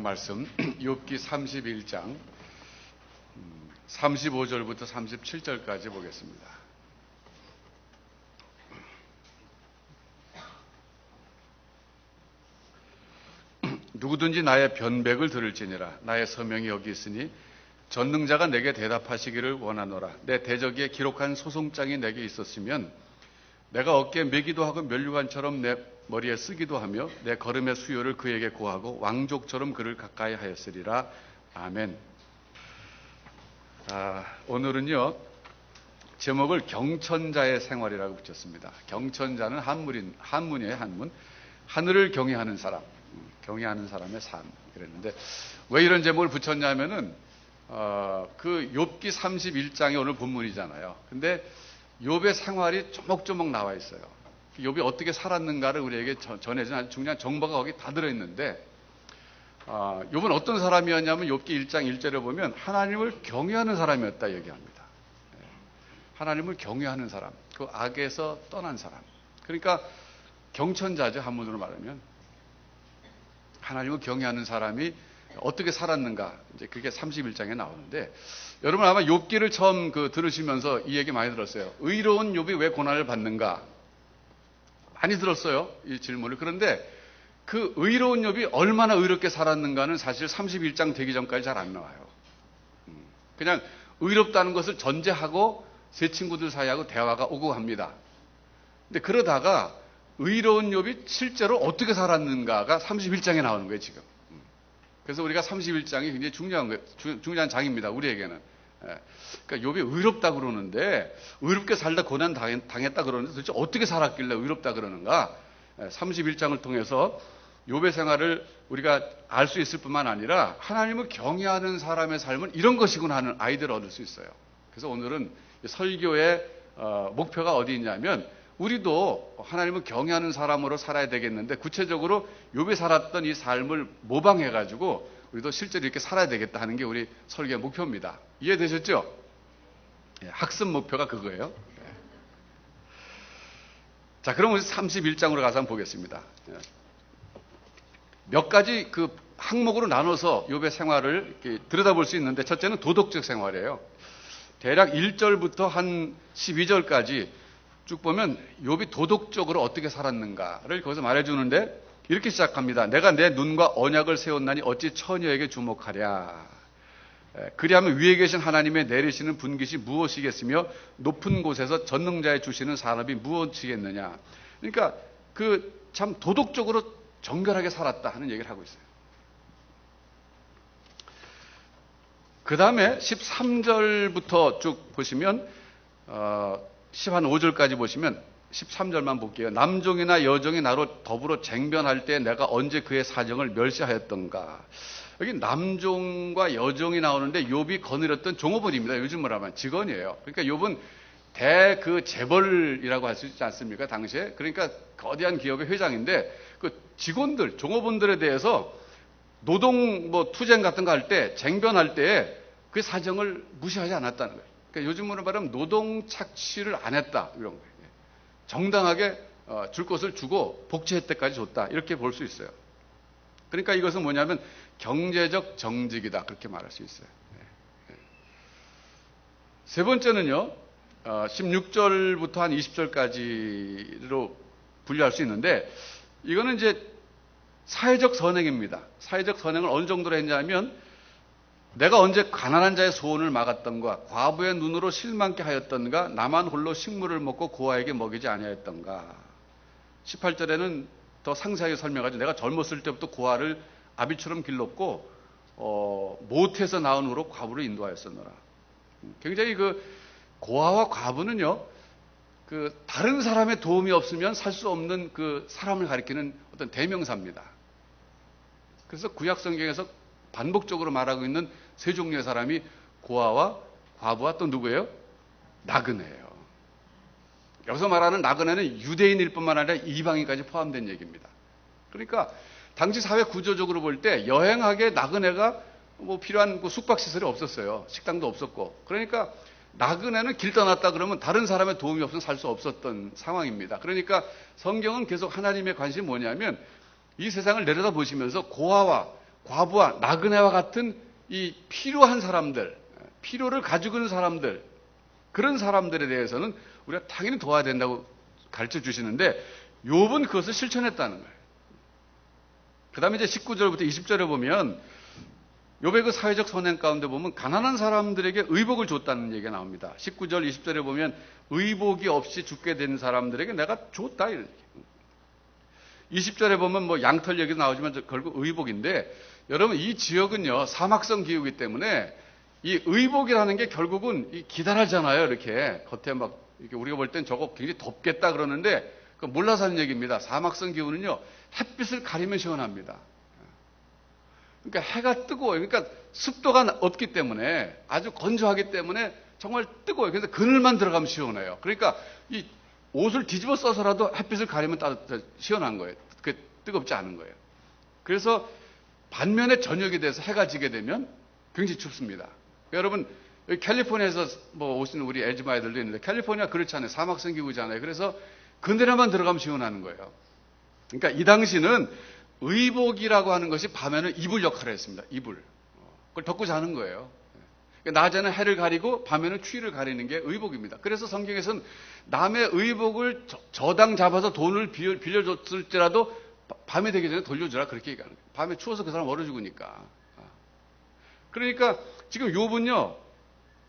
말씀 욥기 31장 35절부터 37절까지 보겠습니다. 누구든지 나의 변백을 들을지니라. 나의 서명이 여기 있으니 전능자가 내게 대답하시기를 원하노라. 내 대적에 기록한 소송장이 내게 있었으면 내가 어깨에 메기도 하고 면류관처럼 내 머리에 쓰기도 하며 내 걸음의 수요를 그에게 고하고 왕족처럼 그를 가까이 하였으리라. 아멘. 오늘은요, 제목을 경천자의 생활이라고 붙였습니다. 경천자는 한문이에요, 한문. 하늘을 경외하는 사람, 경외하는 사람의 삶. 그랬는데, 왜 이런 제목을 붙였냐면은, 그 욥기 31장이 오늘 본문이잖아요. 근데 욥의 생활이 조목조목 나와 있어요. 욥이 어떻게 살았는가를 우리에게 전해준 아주 중요한 정보가 거기 다 들어있는데, 욥은 어떤 사람이었냐면 욥기 1장 1절에 보면 하나님을 경외하는 사람이었다 얘기합니다. 하나님을 경외하는 사람, 그 악에서 떠난 사람. 그러니까 경천자죠, 한문으로 말하면. 하나님을 경외하는 사람이 어떻게 살았는가, 이제 그게 31장에 나오는데, 여러분 아마 욥기를 처음 들으시면서 이 얘기 많이 들었어요. 의로운 욥이 왜 고난을 받는가? 많이 들었어요, 이 질문을. 그런데 그 의로운 욥이 얼마나 의롭게 살았는가는 사실 31장 되기 전까지 잘 안 나와요. 그냥 의롭다는 것을 전제하고 세 친구들 사이하고 대화가 오고 합니다. 근데 그러다가 의로운 욥이 실제로 어떻게 살았는가가 31장에 나오는 거예요, 지금. 그래서 우리가 31장이 굉장히 중요한 장입니다, 우리에게는. 그러니까 욥이 의롭다 그러는데, 의롭게 살다 고난 당했다 그러는데 도대체 어떻게 살았길래 의롭다 그러는가? 31장을 통해서 욥의 생활을 우리가 알 수 있을 뿐만 아니라 하나님을 경외하는 사람의 삶은 이런 것이구나 하는 아이디어를 얻을 수 있어요. 그래서 오늘은 설교의 목표가 어디 있냐면, 우리도 하나님을 경외하는 사람으로 살아야 되겠는데, 구체적으로 욥이 살았던 이 삶을 모방해가지고 우리도 실제로 이렇게 살아야 되겠다 하는 게 우리 설교의 목표입니다. 이해되셨죠? 학습 목표가 그거예요. 자, 그럼 우리 31장으로 가서 한번 보겠습니다. 몇 가지 항목으로 나눠서 욥의 생활을 이렇게 들여다볼 수 있는데, 첫째는 도덕적 생활이에요. 대략 1절부터 한 12절까지 쭉 보면 욥이 도덕적으로 어떻게 살았는가를 거기서 말해주는데, 이렇게 시작합니다. 내가 내 눈과 언약을 세웠나니 어찌 처녀에게 주목하랴. 그리하면 위에 계신 하나님의 내리시는 분깃이 무엇이겠으며 높은 곳에서 전능자의 주시는 산업이 무엇이겠느냐. 그러니까 참 도덕적으로 정결하게 살았다 하는 얘기를 하고 있어요. 그 다음에 13절부터 쭉 보시면 15절까지 보시면 13절만 볼게요. 남종이나 여종이 나로 더불어 쟁변할 때 내가 언제 그의 사정을 멸시하였던가. 여기 남종과 여종이 나오는데 욥이 거느렸던 종업원입니다. 요즘으로 하면 직원이에요. 그러니까 욥은 재벌이라고 할 수 있지 않습니까? 당시에. 그러니까 거대한 기업의 회장인데 그 직원들, 종업원들에 대해서 노동 투쟁 같은 거 할 때, 쟁변할 때 그 사정을 무시하지 않았다는 거예요. 그러니까 요즘으로 말하면 노동 착취를 안 했다, 이런 거예요. 정당하게 줄 것을 주고 복지 혜택까지 줬다, 이렇게 볼 수 있어요. 그러니까 이것은 뭐냐면 경제적 정직이다, 그렇게 말할 수 있어요. 세 번째는요, 16절부터 한 20절까지로 분류할 수 있는데, 이거는 이제 사회적 선행입니다. 사회적 선행을 어느 정도로 했냐면, 내가 언제 가난한 자의 소원을 막았던가, 과부의 눈으로 실망케 하였던가, 나만 홀로 식물을 먹고 고아에게 먹이지 아니하였던가. 18절에는 더 상세하게 설명하죠. 내가 젊었을 때부터 고아를 아비처럼 길렀고 못해서 낳은 후로 과부를 인도하였었노라. 굉장히 고아와 과부는요, 다른 사람의 도움이 없으면 살 수 없는 사람을 가리키는 어떤 대명사입니다. 그래서 구약 성경에서 반복적으로 말하고 있는 세 종류의 사람이 고아와 과부와 또 누구예요? 나그네예요. 여기서 말하는 나그네는 유대인일 뿐만 아니라 이방인까지 포함된 얘기입니다. 그러니까 당시 사회 구조적으로 볼 때 여행하게 나그네가 필요한 숙박시설이 없었어요. 식당도 없었고. 그러니까 나그네는 길 떠났다 그러면 다른 사람의 도움이 없으면 살 수 없었던 상황입니다. 그러니까 성경은 계속 하나님의 관심이 뭐냐면 이 세상을 내려다 보시면서 고아와 과부와 나그네와 같은 이 필요한 사람들, 필요를 가지고 있는 사람들, 그런 사람들에 대해서는 우리가 당연히 도와야 된다고 가르쳐 주시는데 욥은 그것을 실천했다는 거예요. 그 다음에 이제 19절부터 20절에 보면 욥의 그 사회적 선행 가운데 보면 가난한 사람들에게 의복을 줬다는 얘기가 나옵니다. 19절, 20절에 보면 의복이 없이 죽게 된 사람들에게 내가 줬다 이런 얘기. 20절에 보면 뭐 양털 얘기도 나오지만 결국 의복인데 여러분 이 지역은요 사막성 기후이기 때문에 이 의복이라는 게 결국은 기다라잖아요. 이렇게 겉에 막 이렇게 우리가 볼 땐 저거 굉장히 덥겠다 그러는데 그 몰라서 하는 얘기입니다. 사막성 기후는요 햇빛을 가리면 시원합니다. 그러니까 해가 뜨거워요. 그러니까 습도가 없기 때문에 아주 건조하기 때문에 정말 뜨거워요. 그래서 그늘만 들어가면 시원해요. 그러니까 이 옷을 뒤집어 써서라도 햇빛을 가리면 시원한 거예요. 그게 뜨겁지 않은 거예요. 그래서 반면에 저녁이 돼서 해가 지게 되면 굉장히 춥습니다. 여러분 여기 캘리포니아에서 뭐 오시는 우리 애지마 아이들도 있는데 캘리포니아 그렇지 않아요. 사막성 기후잖아요. 그래서 그늘에만 들어가면 시원하는 거예요. 그러니까 이 당시는 의복이라고 하는 것이 밤에는 이불 역할을 했습니다. 이불. 그걸 덮고 자는 거예요. 그러니까 낮에는 해를 가리고 밤에는 추위를 가리는 게 의복입니다. 그래서 성경에서는 남의 의복을 저당 잡아서 돈을 빌려줬을지라도 밤이 되기 전에 돌려주라 그렇게 얘기하는 거예요. 밤에 추워서 그 사람 얼어 죽으니까. 그러니까 지금 욥은요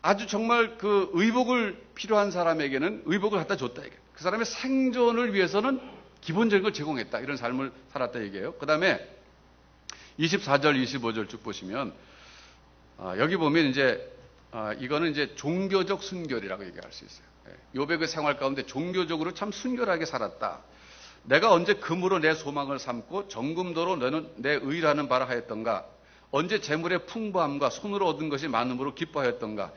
아주 정말 그 의복을 필요한 사람에게는 의복을 갖다 줬다 이게. 그 사람의 생존을 위해서는 기본적인 걸 제공했다. 이런 삶을 살았다 얘기예요. 그 다음에 24절, 25절 쭉 보시면 여기 보면 이제 이거는 이제 종교적 순결이라고 얘기할 수 있어요. 욥의 그 생활 가운데 종교적으로 참 순결하게 살았다. 내가 언제 금으로 내 소망을 삼고 정금도로 너는 내 의라는 바라 하였던가. 언제 재물의 풍부함과 손으로 얻은 것이 많음으로 기뻐하였던가.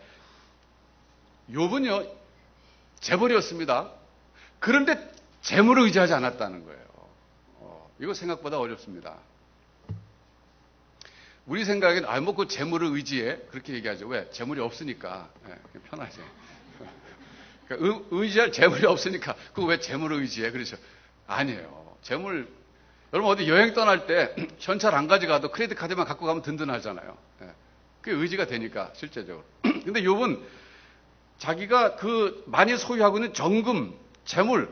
욥은요 재벌이었습니다. 그런데 재물을 의지하지 않았다는 거예요. 이거 생각보다 어렵습니다. 우리 생각에는 뭐 그 재물을 의지해 그렇게 얘기하죠. 왜? 재물이 없으니까. 편하지. 그러니까 의지할 재물이 없으니까 그거 왜 재물을 의지해? 그렇죠. 아니에요. 재물 여러분 어디 여행 떠날 때 현찰 안 가져가도 크레딧 카드만 갖고 가면 든든하잖아요. 그게 의지가 되니까 실제적으로. 근데 욥은 자기가 그 많이 소유하고 있는 정금, 재물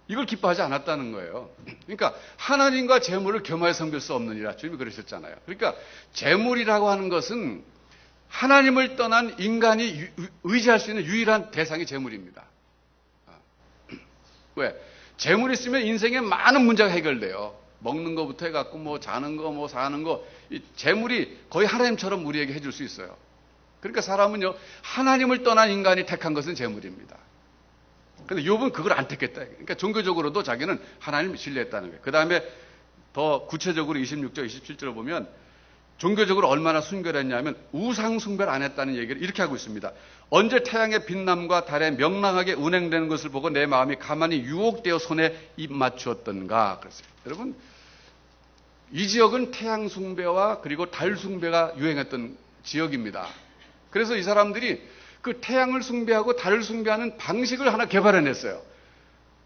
이걸 기뻐하지 않았다는 거예요. 그러니까 하나님과 재물을 겸하여 섬길 수 없느니라 주님이 그러셨잖아요. 그러니까 재물이라고 하는 것은 하나님을 떠난 인간이 의지할 수 있는 유일한 대상이 재물입니다. 왜? 재물이 있으면 인생에 많은 문제가 해결돼요. 먹는 거부터 해갖고 뭐 자는 거 뭐 사는 거 이 재물이 거의 하나님처럼 우리에게 해줄 수 있어요. 그러니까 사람은요 하나님을 떠난 인간이 택한 것은 재물입니다. 근데 욥은 그걸 안 택했다. 그러니까 종교적으로도 자기는 하나님을 신뢰했다는 거예요. 그 다음에 더 구체적으로 26절, 27절을 보면 종교적으로 얼마나 순결했냐면 우상 숭배를 안 했다는 얘기를 이렇게 하고 있습니다. 언제 태양의 빛남과 달의 명랑하게 운행되는 것을 보고 내 마음이 가만히 유혹되어 손에 입 맞추었던가. 그랬어요. 여러분 이 지역은 태양 숭배와 그리고 달 숭배가 유행했던 지역입니다. 그래서 이 사람들이 그 태양을 숭배하고 달을 숭배하는 방식을 하나 개발해냈어요.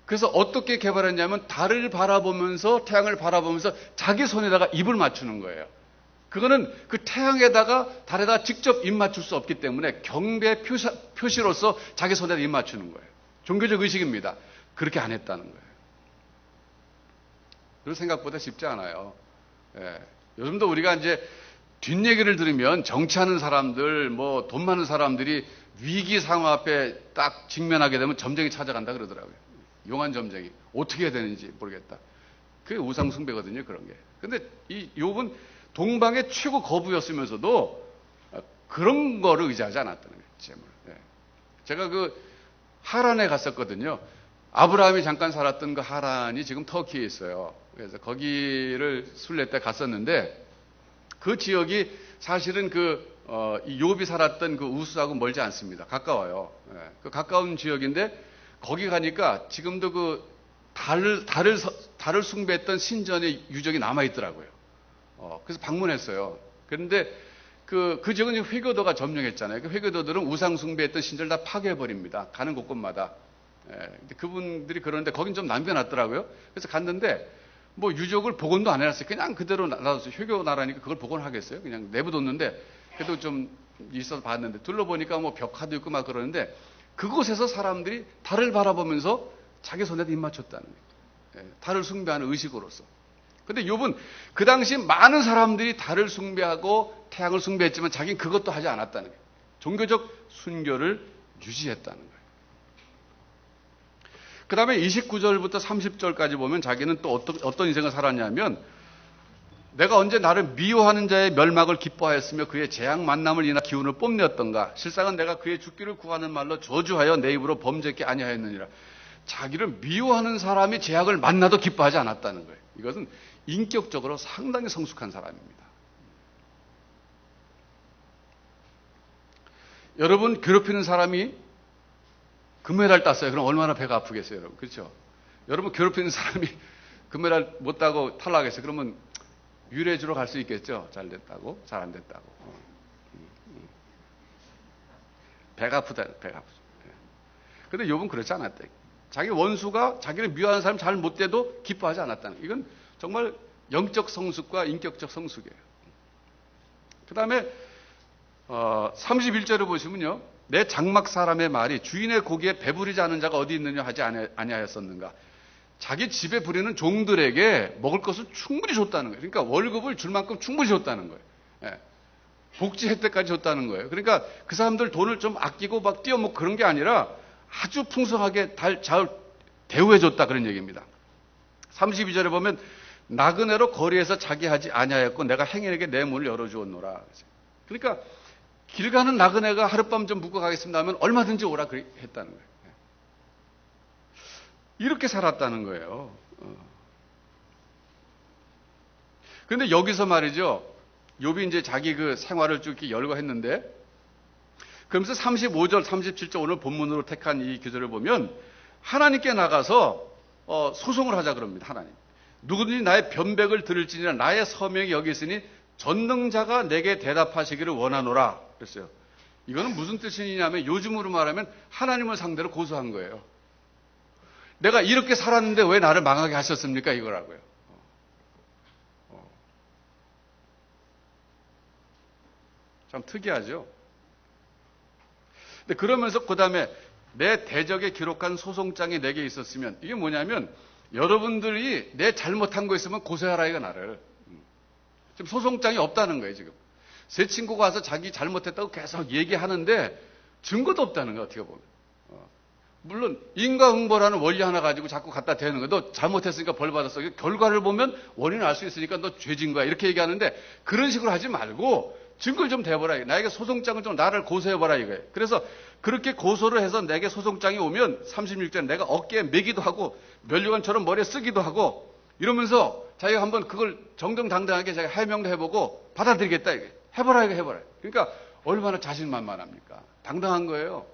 그래서 어떻게 개발했냐면 달을 바라보면서 태양을 바라보면서 자기 손에다가 입을 맞추는 거예요. 그거는 그 태양에다가 달에다가 직접 입 맞출 수 없기 때문에 경배 표시로서 자기 손에다 입 맞추는 거예요. 종교적 의식입니다. 그렇게 안 했다는 거예요. 그리고 생각보다 쉽지 않아요. 요즘도 우리가 이제 뒷얘기를 들으면 정치하는 사람들, 뭐 돈 많은 사람들이 위기 상황 앞에 딱 직면하게 되면 점쟁이 찾아간다 그러더라고요. 용한 점쟁이. 어떻게 해야 되는지 모르겠다. 그게 우상숭배거든요, 그런 게. 근데 이 욥은 동방의 최고 거부였으면서도 그런 거를 의지하지 않았다는 거예요, 재물. 제가 그 하란에 갔었거든요. 아브라함이 잠깐 살았던 그 하란이 지금 터키에 있어요. 그래서 거기를 순례 때 갔었는데 그 지역이 사실은 이 욥이 살았던 그 우스하고 멀지 않습니다. 가까워요. 그 가까운 지역인데 거기 가니까 지금도 그 달을 숭배했던 신전의 유적이 남아 있더라고요. 그래서 방문했어요. 그런데 그 지역은 회교도가 점령했잖아요. 그 회교도들은 우상 숭배했던 신전을 다 파괴해버립니다. 가는 곳곳마다. 근데 그분들이 그러는데 거긴 좀 남겨놨더라고요. 그래서 갔는데 뭐 유족을 복원도 안 해놨어요. 그냥 그대로 놔뒀어요. 효교 나라니까 그걸 복원하겠어요. 그냥 내버뒀는데 그래도 좀 있어서 봤는데 둘러보니까 뭐 벽화도 있고 막 그러는데 그곳에서 사람들이 달을 바라보면서 자기 손에도 입 맞췄다는 거예요. 달을 숭배하는 의식으로서. 근데 욥은 그 당시 많은 사람들이 달을 숭배하고 태양을 숭배했지만 자기는 그것도 하지 않았다는 거예요. 종교적 순교를 유지했다는 거예요. 그 다음에 29절부터 30절까지 보면 자기는 또 어떤 인생을 살았냐면 내가 언제 나를 미워하는 자의 멸망을 기뻐하였으며 그의 재앙 만남을 인하 기운을 뽐내었던가. 실상은 내가 그의 죽기를 구하는 말로 저주하여 내 입으로 범죄케 아니하였느니라. 자기를 미워하는 사람이 재앙을 만나도 기뻐하지 않았다는 거예요. 이것은 인격적으로 상당히 성숙한 사람입니다. 여러분 괴롭히는 사람이 금메달 땄어요. 그럼 얼마나 배가 아프겠어요, 여러분. 그렇죠? 여러분 괴롭히는 사람이 금메달 못 따고 탈락했어요. 그러면 유래주로 갈 수 있겠죠? 잘 됐다고, 잘 안 됐다고. 배가 아프다, 배가 아프죠. 근데 욥은 그렇지 않았대. 자기 원수가 자기를 미워하는 사람 잘 못 돼도 기뻐하지 않았다는. 이건 정말 영적 성숙과 인격적 성숙이에요. 그 다음에 31절을 보시면요. 내 장막 사람의 말이 주인의 고기에 배부리지 않은 자가 어디 있느냐 하지 아니하였었는가. 자기 집에 부리는 종들에게 먹을 것을 충분히 줬다는 거예요. 그러니까 월급을 줄 만큼 충분히 줬다는 거예요. 예. 복지 혜택까지 줬다는 거예요. 그러니까 그 사람들 돈을 좀 아끼고 막 띄어먹고 그런 게 아니라 아주 풍성하게 잘 대우해줬다 그런 얘기입니다. 32절에 보면 나그네로 거리에서 자기 하지 아니하였고 내가 행인에게 내 문을 열어주었노라. 그러니까 길 가는 나그네가 하룻밤 좀 묵고 가겠습니다 하면 얼마든지 오라 했다는 거예요. 이렇게 살았다는 거예요. 그런데 여기서 말이죠. 욥이 이제 자기 그 생활을 쭉 이렇게 열거했는데 그러면서 35절, 37절 오늘 본문으로 택한 이 구절을 보면 하나님께 나가서 소송을 하자 그럽니다. 하나님. 누구든지 나의 변백을 들을지니라 나의 서명이 여기 있으니 전능자가 내게 대답하시기를 원하노라. 그랬어요. 이거는 무슨 뜻이냐면 요즘으로 말하면 하나님을 상대로 고소한 거예요. 내가 이렇게 살았는데 왜 나를 망하게 하셨습니까? 이거라고요. 참 특이하죠. 근데 그러면서 그 다음에 내 대적에 기록한 소송장이 내게 있었으면 이게 뭐냐면 여러분들이 내 잘못한 거 있으면 고소하라 이거 나를. 지금 소송장이 없다는 거예요 지금. 새 친구가 와서 자기 잘못했다고 계속 얘기하는데 증거도 없다는 거예요 어떻게 보면. 물론 인과응보라는 원리 하나 가지고 자꾸 갖다 대는 거예요. 너 잘못했으니까 벌 받았어. 결과를 보면 원인을 알 수 있으니까 너 죄진 거야 이렇게 얘기하는데 그런 식으로 하지 말고 증거를 좀 대보라. 나에게 소송장을 좀 나를 고소해보라 이거예요. 그래서 그렇게 고소를 해서 내게 소송장이 오면 36절 내가 어깨에 매기도 하고 면류관처럼 머리에 쓰기도 하고 이러면서 자기가 한번 그걸 정정당당하게 자기가 해명도 해보고 받아들이겠다 이게 해보라 이거 해보라. 그러니까 얼마나 자신만만합니까? 당당한 거예요.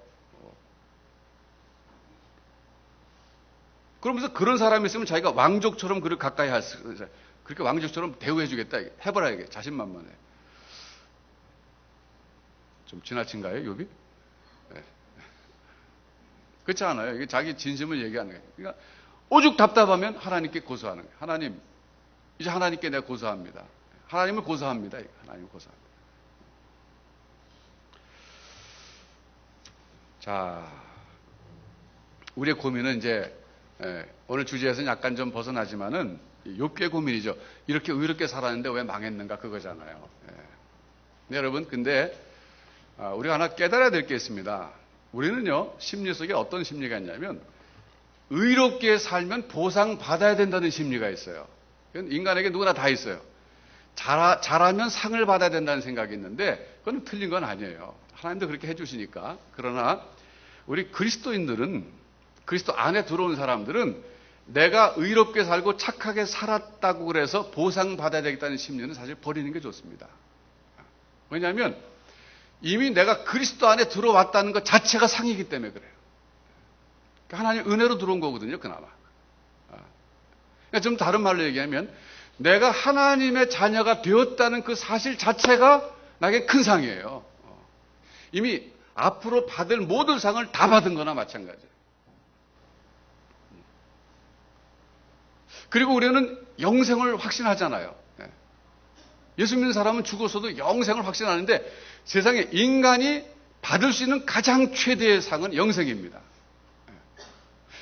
그러면서 그런 사람이 있으면 자기가 왕족처럼 그를 가까이 할 수, 그렇게 왕족처럼 대우해주겠다 이게 해보라 이게 자신만만해. 좀 지나친가요, 욥이? 네. 그렇지 않아요. 이게 자기 진심을 얘기하는 거예요. 그러니까 오죽 답답하면 하나님께 고소하는 거예요. 하나님, 이제 하나님께 내가 고소합니다. 하나님을 고소합니다. 하나님을 고소합니다. 자, 우리의 고민은 이제 오늘 주제에서는 약간 좀 벗어나지만은 욥기의 고민이죠. 이렇게 의롭게 살았는데 왜 망했는가 그거잖아요. 네, 여러분, 근데 우리가 하나 깨달아야 될 게 있습니다. 우리는요, 심리 속에 어떤 심리가 있냐면, 의롭게 살면 보상받아야 된다는 심리가 있어요. 인간에게 누구나 다 있어요. 잘하면 상을 받아야 된다는 생각이 있는데, 그건 틀린 건 아니에요. 하나님도 그렇게 해주시니까. 그러나, 우리 그리스도인들은, 그리스도 안에 들어온 사람들은, 내가 의롭게 살고 착하게 살았다고 그래서 보상받아야 되겠다는 심리는 사실 버리는 게 좋습니다. 왜냐하면, 이미 내가 그리스도 안에 들어왔다는 것 자체가 상이기 때문에 그래요. 그러니까 하나님 은혜로 들어온 거거든요, 그나마. 그러니까 좀 다른 말로 얘기하면 내가 하나님의 자녀가 되었다는 그 사실 자체가 나에게 큰 상이에요. 이미 앞으로 받을 모든 상을 다 받은 거나 마찬가지예요. 그리고 우리는 영생을 확신하잖아요. 예수 믿는 사람은 죽어서도 영생을 확신하는데 세상에 인간이 받을 수 있는 가장 최대의 상은 영생입니다.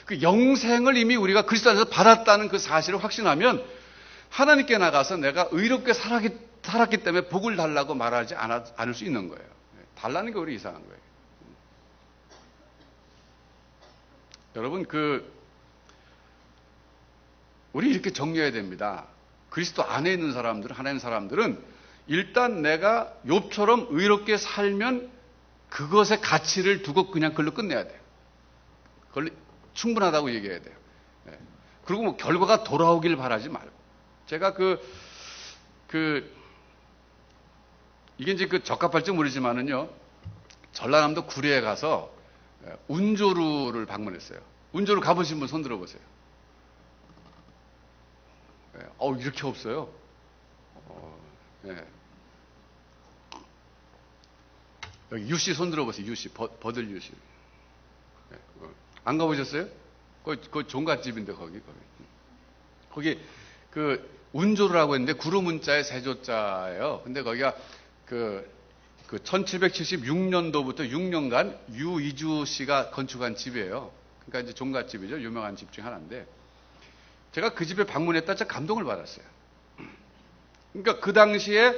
그 영생을 이미 우리가 그리스도 안에서 받았다는 그 사실을 확신하면 하나님께 나가서 내가 의롭게 살았기 때문에 복을 달라고 말하지 않을 수 있는 거예요. 달라는 게 우리 이상한 거예요. 여러분, 우리 이렇게 정리해야 됩니다. 그리스도 안에 있는 사람들은, 하나님 사람들은 일단 내가 욥처럼 의롭게 살면 그것의 가치를 두고 그냥 그걸로 끝내야 돼요. 그걸 충분하다고 얘기해야 돼요. 그리고 뭐 결과가 돌아오길 바라지 말고. 제가 이게 이제 적합할지 모르지만은요, 전라남도 구례에 가서 운조루를 방문했어요. 운조루 가보신 분 손 들어보세요. 이렇게 없어요. 여기 유씨 손 들어보세요. 유씨, 버들 유씨. 안 가보셨어요? 거기 종갓집인데, 거기, 운조루라고 했는데, 구름문자에 세조자예요. 근데 거기가 1776년도부터 6년간 유이주 씨가 건축한 집이에요. 그러니까 이제 종갓집이죠. 유명한 집 중 하나인데, 제가 그 집에 방문했다 참 감동을 받았어요. 그러니까 그 당시에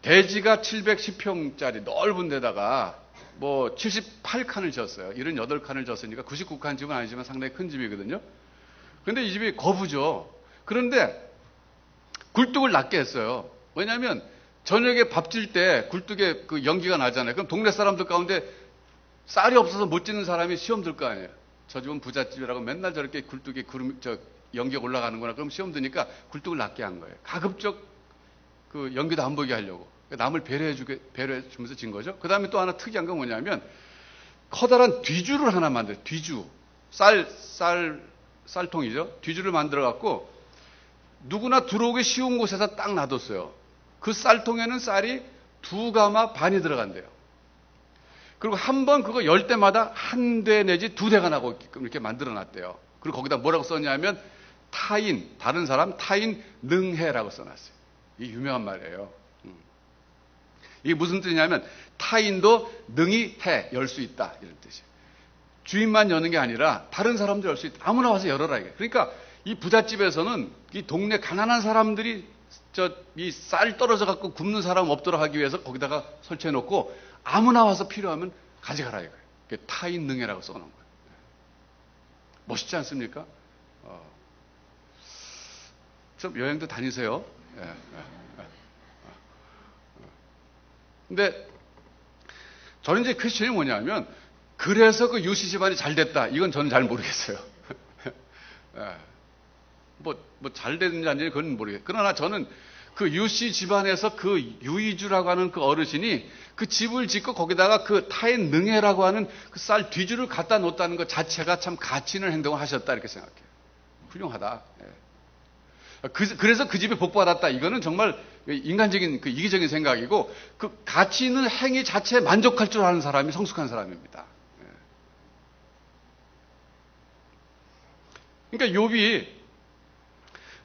대지가 710평짜리 넓은 데다가 뭐 78칸을 지었어요. 78칸을 지었으니까 99칸 집은 아니지만 상당히 큰 집이거든요. 그런데 이 집이 거부죠. 그런데 굴뚝을 낮게 했어요. 왜냐하면 저녁에 밥 질 때 굴뚝에 그 연기가 나잖아요. 그럼 동네 사람들 가운데 쌀이 없어서 못 짓는 사람이 시험 들 거 아니에요. 저 집은 부잣집이라고 맨날 저렇게 굴뚝에 연기가 올라가는구나. 그럼 시험 드니까 굴뚝을 낮게 한 거예요. 가급적 그 연기도 안 보게 하려고. 남을 배려해 주면서 진 거죠. 그 다음에 또 하나 특이한 건 뭐냐면 커다란 뒤주를 하나 만들어요. 뒤주. 쌀통이죠. 뒤주를 만들어 갖고 누구나 들어오기 쉬운 곳에서 딱 놔뒀어요. 그 쌀통에는 쌀이 2가마 반이 들어간대요. 그리고 한 번 그거 열 때마다 한 대 내지 2대가 나고 이렇게 만들어 놨대요. 그리고 거기다 뭐라고 썼냐면 다른 사람 타인 능해라고 써놨어요. 이게 유명한 말이에요. 이게 무슨 뜻이냐면 타인도 능히 열 수 있다 이런 뜻이에요. 주인만 여는 게 아니라 다른 사람도 열 수 있다. 아무나 와서 열어라 이게. 그러니까 이 부잣집에서는 이 동네 가난한 사람들이 이 쌀 떨어져 갖고 굶는 사람 없도록 하기 위해서 거기다가 설치해 놓고 아무나 와서 필요하면 가져가라 이거예요. 그게 타인 능해라고 써놓은 거예요. 멋있지 않습니까? 좀 여행도 다니세요. 근데 저는 이제 퀘스천이 뭐냐면 그래서 그 유씨 집안이 잘 됐다. 이건 저는 잘 모르겠어요. 뭐 잘 됐는지 아닌지 그건 모르겠어요. 그러나 저는 그 유씨 집안에서 그 유이주라고 하는 그 어르신이 그 집을 짓고 거기다가 그 타인 능해라고 하는 그 쌀 뒤주를 갖다 놓았다는 것 자체가 참 가치 있는 행동을 하셨다 이렇게 생각해요. 훌륭하다. 그래서 그 집에 복 받았다. 이거는 정말 인간적인 그 이기적인 생각이고 그 가치 있는 행위 자체에 만족할 줄 아는 사람이 성숙한 사람입니다. 그러니까 욥이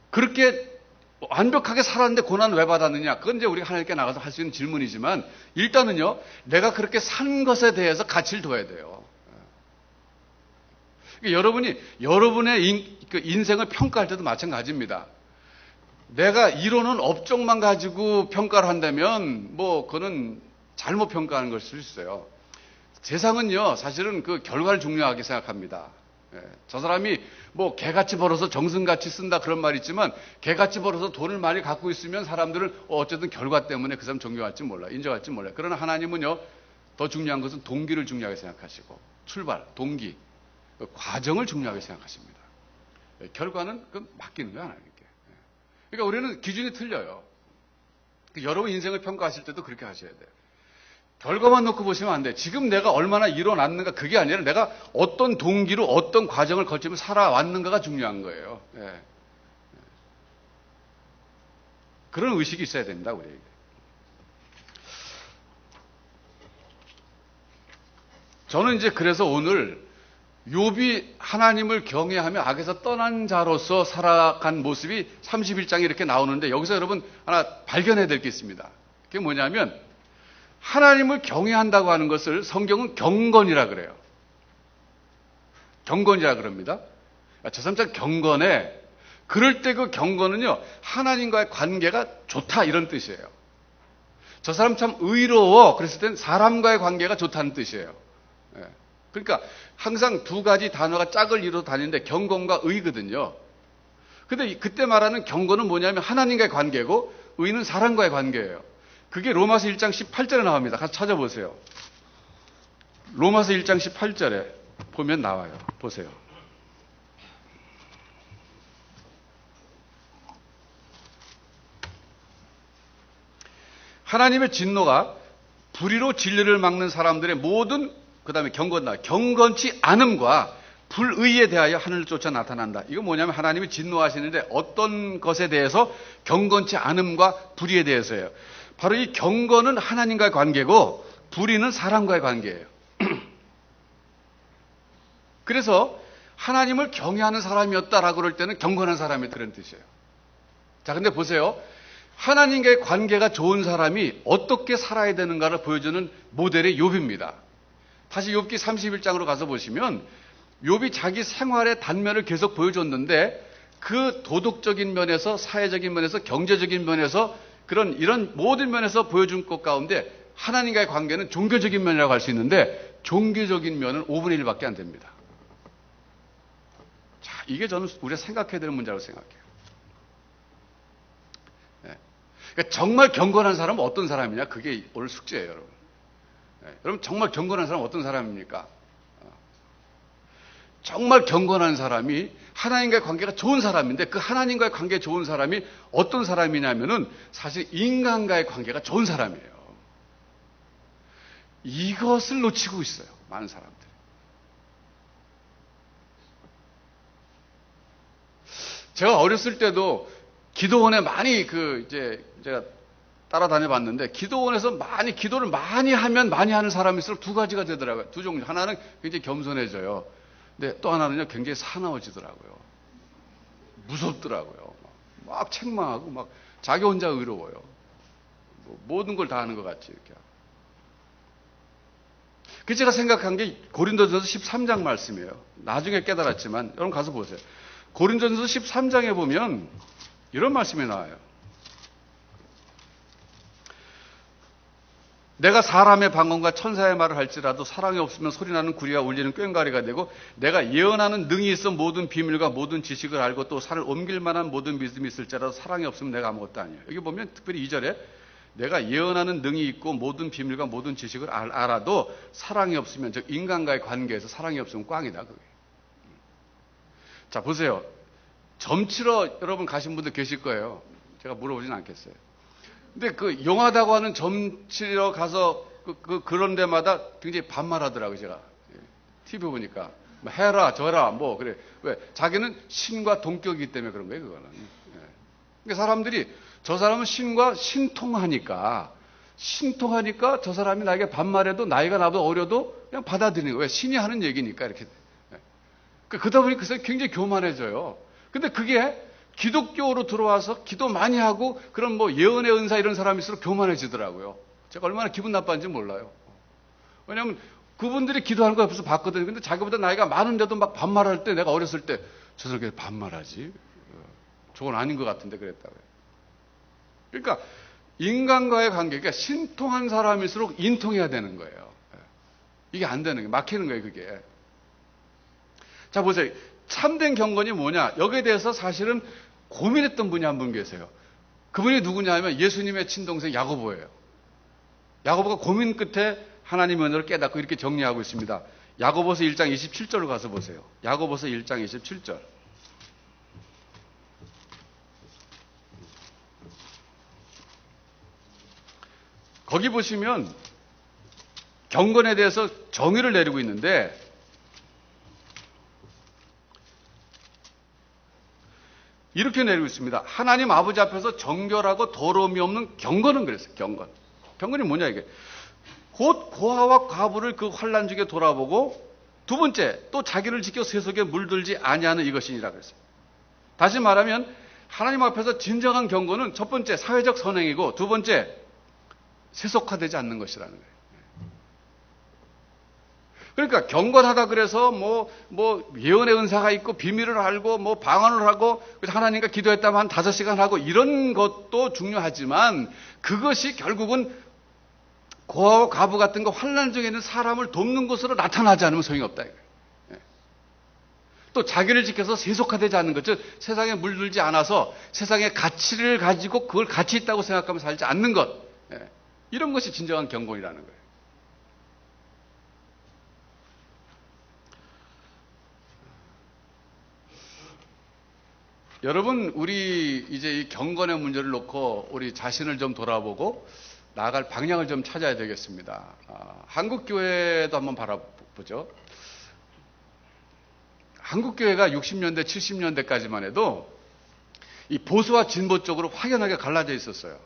그렇게 완벽하게 살았는데 고난을 왜 받았느냐? 그건 이제 우리가 하나님께 나가서 할 수 있는 질문이지만 일단은요, 내가 그렇게 산 것에 대해서 가치를 둬야 돼요. 그러니까 여러분의 인생을 평가할 때도 마찬가지입니다. 내가 이론은 업종만 가지고 평가를 한다면 그거는 잘못 평가하는 걸 수도 있어요. 세상은요, 사실은 그 결과를 중요하게 생각합니다. 저 사람이 개같이 벌어서 정승같이 쓴다 그런 말이 있지만 개같이 벌어서 돈을 많이 갖고 있으면 사람들은 어쨌든 결과 때문에 그 사람 존경할지 몰라, 인정할지 몰라. 그러나 하나님은요, 더 중요한 것은 동기를 중요하게 생각하시고 출발, 동기, 과정을 중요하게 생각하십니다. 결과는 맡기는 거야, 하나님께. 그러니까 우리는 기준이 틀려요. 여러분 인생을 평가하실 때도 그렇게 하셔야 돼요. 결과만 놓고 보시면 안 돼. 지금 내가 얼마나 이뤄놨는가 그게 아니라 내가 어떤 동기로 어떤 과정을 거치며 살아왔는가가 중요한 거예요. 그런 의식이 있어야 됩니다, 우리에게. 저는 이제 그래서 오늘 욥이 하나님을 경외하며 악에서 떠난 자로서 살아간 모습이 31장에 이렇게 나오는데 여기서 여러분 하나 발견해야 될 게 있습니다. 그게 뭐냐면 하나님을 경외한다고 하는 것을 성경은 경건이라 그래요. 경건이라 그럽니다. 저 사람 참 경건해. 그럴 때 그 경건은요, 하나님과의 관계가 좋다 이런 뜻이에요. 저 사람 참 의로워. 그랬을 땐 사람과의 관계가 좋다는 뜻이에요. 예. 그러니까 항상 두 가지 단어가 짝을 이루어 다니는데 경건과 의거든요. 근데 그때 말하는 경건은 뭐냐면 하나님과의 관계고 의는 사람과의 관계예요. 그게 로마서 1장 18절에 나옵니다. 가서 찾아보세요. 로마서 1장 18절에 보면 나와요. 보세요. 하나님의 진노가 불의로 진리를 막는 사람들의 모든 그다음에 경건치 않음과 불의에 대하여 하늘을 쫓아 나타난다. 이거 뭐냐면 하나님이 진노하시는데 어떤 것에 대해서 경건치 않음과 불의에 대해서예요. 바로 이 경건은 하나님과의 관계고 불의는 사람과의 관계예요. 그래서 하나님을 경외하는 사람이었다라고 그럴 때는 경건한 사람이 그런 뜻이에요. 자, 근데 보세요. 하나님과의 관계가 좋은 사람이 어떻게 살아야 되는가를 보여주는 모델이 욥입니다. 다시 욥기 31장으로 가서 보시면 욥이 자기 생활의 단면을 계속 보여줬는데 그 도덕적인 면에서 사회적인 면에서 경제적인 면에서 이런 모든 면에서 보여준 것 가운데 하나님과의 관계는 종교적인 면이라고 할 수 있는데 종교적인 면은 5분의 1밖에 안 됩니다. 자, 이게 저는 우리가 생각해야 되는 문제라고 생각해요. 네. 그러니까 정말 경건한 사람은 어떤 사람이냐? 그게 오늘 숙제예요, 여러분. 네. 여러분 정말 경건한 사람은 어떤 사람입니까? 정말 경건한 사람이 하나님과의 관계가 좋은 사람인데 그 하나님과의 관계 좋은 사람이 어떤 사람이냐면은 사실 인간과의 관계가 좋은 사람이에요. 이것을 놓치고 있어요. 많은 사람들이. 제가 어렸을 때도 기도원에 많이 제가 따라다녀 봤는데 기도원에서 기도를 많이 하면 많이 하는 사람일수록 두 가지가 되더라고요. 두 종류. 하나는 굉장히 겸손해져요. 근데 또 하나는요, 굉장히 사나워지더라고요. 무섭더라고요. 막 책망하고, 막 자기 혼자 의로워요. 모든 걸 다 하는 것 같이, 이렇게. 그래서 제가 생각한 게 고린도전서 13장 말씀이에요. 나중에 깨달았지만, 여러분 가서 보세요. 고린도전서 13장에 보면 이런 말씀이 나와요. 내가 사람의 방언과 천사의 말을 할지라도 사랑이 없으면 소리나는 구리와 울리는 꽹과리가 되고 내가 예언하는 능이 있어 모든 비밀과 모든 지식을 알고 또 산을 옮길 만한 모든 믿음이 있을지라도 사랑이 없으면 내가 아무것도 아니에요. 여기 보면 특별히 2절에 내가 예언하는 능이 있고 모든 비밀과 모든 지식을 알아도 사랑이 없으면 즉 인간과의 관계에서 사랑이 없으면 꽝이다. 그게. 자, 보세요. 점치러 여러분 가신 분들 계실 거예요. 제가 물어보진 않겠어요. 근데 그 용하다고 하는 점치러 가서 그런 데마다 굉장히 반말하더라고요, 제가. TV 보니까. 뭐 해라, 저라, 뭐, 그래. 왜? 자기는 신과 동격이기 때문에 그런 거예요, 그거는. 그러니까 사람들이 저 사람은 신과 신통하니까 저 사람이 나에게 반말해도 나이가 나보다 어려도 그냥 받아들이는 거예요. 왜? 신이 하는 얘기니까 이렇게. 그러다 보니 그 사람이 굉장히 교만해져요. 근데 그게 기독교로 들어와서 기도 많이 하고 그런 뭐 예언의 은사 이런 사람일수록 교만해지더라고요. 제가 얼마나 기분 나빠하는지 몰라요. 왜냐하면 그분들이 기도하는 거 옆에서 봤거든요. 근데 자기보다 나이가 많은데도 막 반말할 때 내가 어렸을 때 저 사람이 반말하지? 저건 아닌 것 같은데 그랬다고요. 그러니까 인간과의 관계가 그러니까 신통한 사람일수록 인통해야 되는 거예요. 이게 안 되는 거예요. 막히는 거예요, 그게. 자, 보세요. 참된 경건이 뭐냐? 여기에 대해서 사실은 고민했던 분이 한 분 계세요. 그분이 누구냐 하면 예수님의 친동생 야고보예요. 야고보가 고민 끝에 하나님의 은혜를 깨닫고 이렇게 정리하고 있습니다. 야고보서 1장 27절로 가서 보세요. 야고보서 1장 27절. 거기 보시면 경건에 대해서 정의를 내리고 있는데 이렇게 내리고 있습니다. 하나님 아버지 앞에서 정결하고 더러움이 없는 경건은 그랬어요. 경건이 뭐냐 이게. 곧 고아와 과부를 그 환난 중에 돌아보고 두 번째, 또 자기를 지켜 세속에 물들지 아니하는 이것이니라 그랬어요. 다시 말하면 하나님 앞에서 진정한 경고는 첫 번째 사회적 선행이고 두 번째 세속화되지 않는 것이라는 거예요. 그러니까 경건하다 그래서 뭐 예언의 은사가 있고 비밀을 알고 뭐 방언을 하고 하나님과 기도했다면 한 5시간 하고 이런 것도 중요하지만 그것이 결국은 고아와 과부 같은 거 환난 중에 있는 사람을 돕는 것으로 나타나지 않으면 소용이 없다 이거예요. 또 자기를 지켜서 세속화되지 않는 것, 즉 세상에 물들지 않아서 세상의 가치를 가지고 그걸 가치 있다고 생각하며 살지 않는 것, 이런 것이 진정한 경건이라는 거예요. 여러분, 우리 이제 이 경건의 문제를 놓고 우리 자신을 좀 돌아보고 나아갈 방향을 좀 찾아야 되겠습니다. 한국 교회도 한번 바라보죠. 한국 교회가 60년대, 70년대까지만 해도 이 보수와 진보 쪽으로 확연하게 갈라져 있었어요.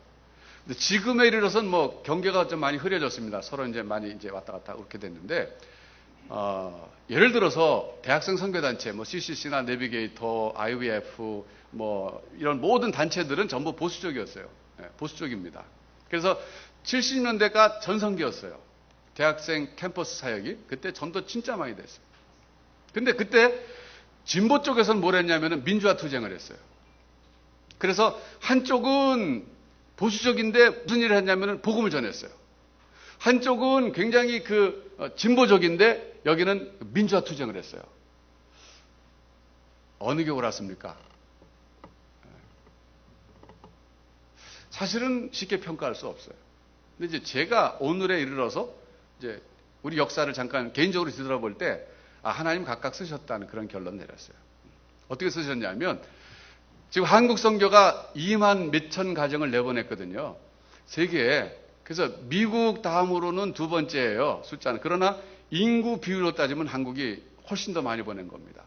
근데 지금에 이르러서는 뭐 경계가 좀 많이 흐려졌습니다. 서로 이제 많이 이제 왔다 갔다 그렇게 됐는데, 예를 들어서 대학생 선교단체, 뭐 CCC나 내비게이터, IVF, 뭐 이런 모든 단체들은 전부 보수적이었어요. 보수적입니다. 그래서 70년대가 전성기였어요. 대학생 캠퍼스 사역이 그때 전도 진짜 많이 됐어요. 근데 그때 진보 쪽에서는 뭘 했냐면은 민주화 투쟁을 했어요. 그래서 한쪽은 보수적인데 무슨 일을 했냐면은 복음을 전했어요. 한쪽은 굉장히 진보적인데 여기는 민주화 투쟁을 했어요. 어느 게 옳았습니까? 사실은 쉽게 평가할 수 없어요. 근데 이제 제가 오늘에 이르러서 이제 우리 역사를 잠깐 개인적으로 뒤돌아볼 때 하나님 각각 쓰셨다는 그런 결론 내렸어요. 어떻게 쓰셨냐면 지금 한국 선교가 2만 몇천 가정을 내보냈거든요. 세계에. 그래서 미국 다음으로는 두 번째예요. 숫자는. 그러나 인구 비율로 따지면 한국이 훨씬 더 많이 보낸 겁니다.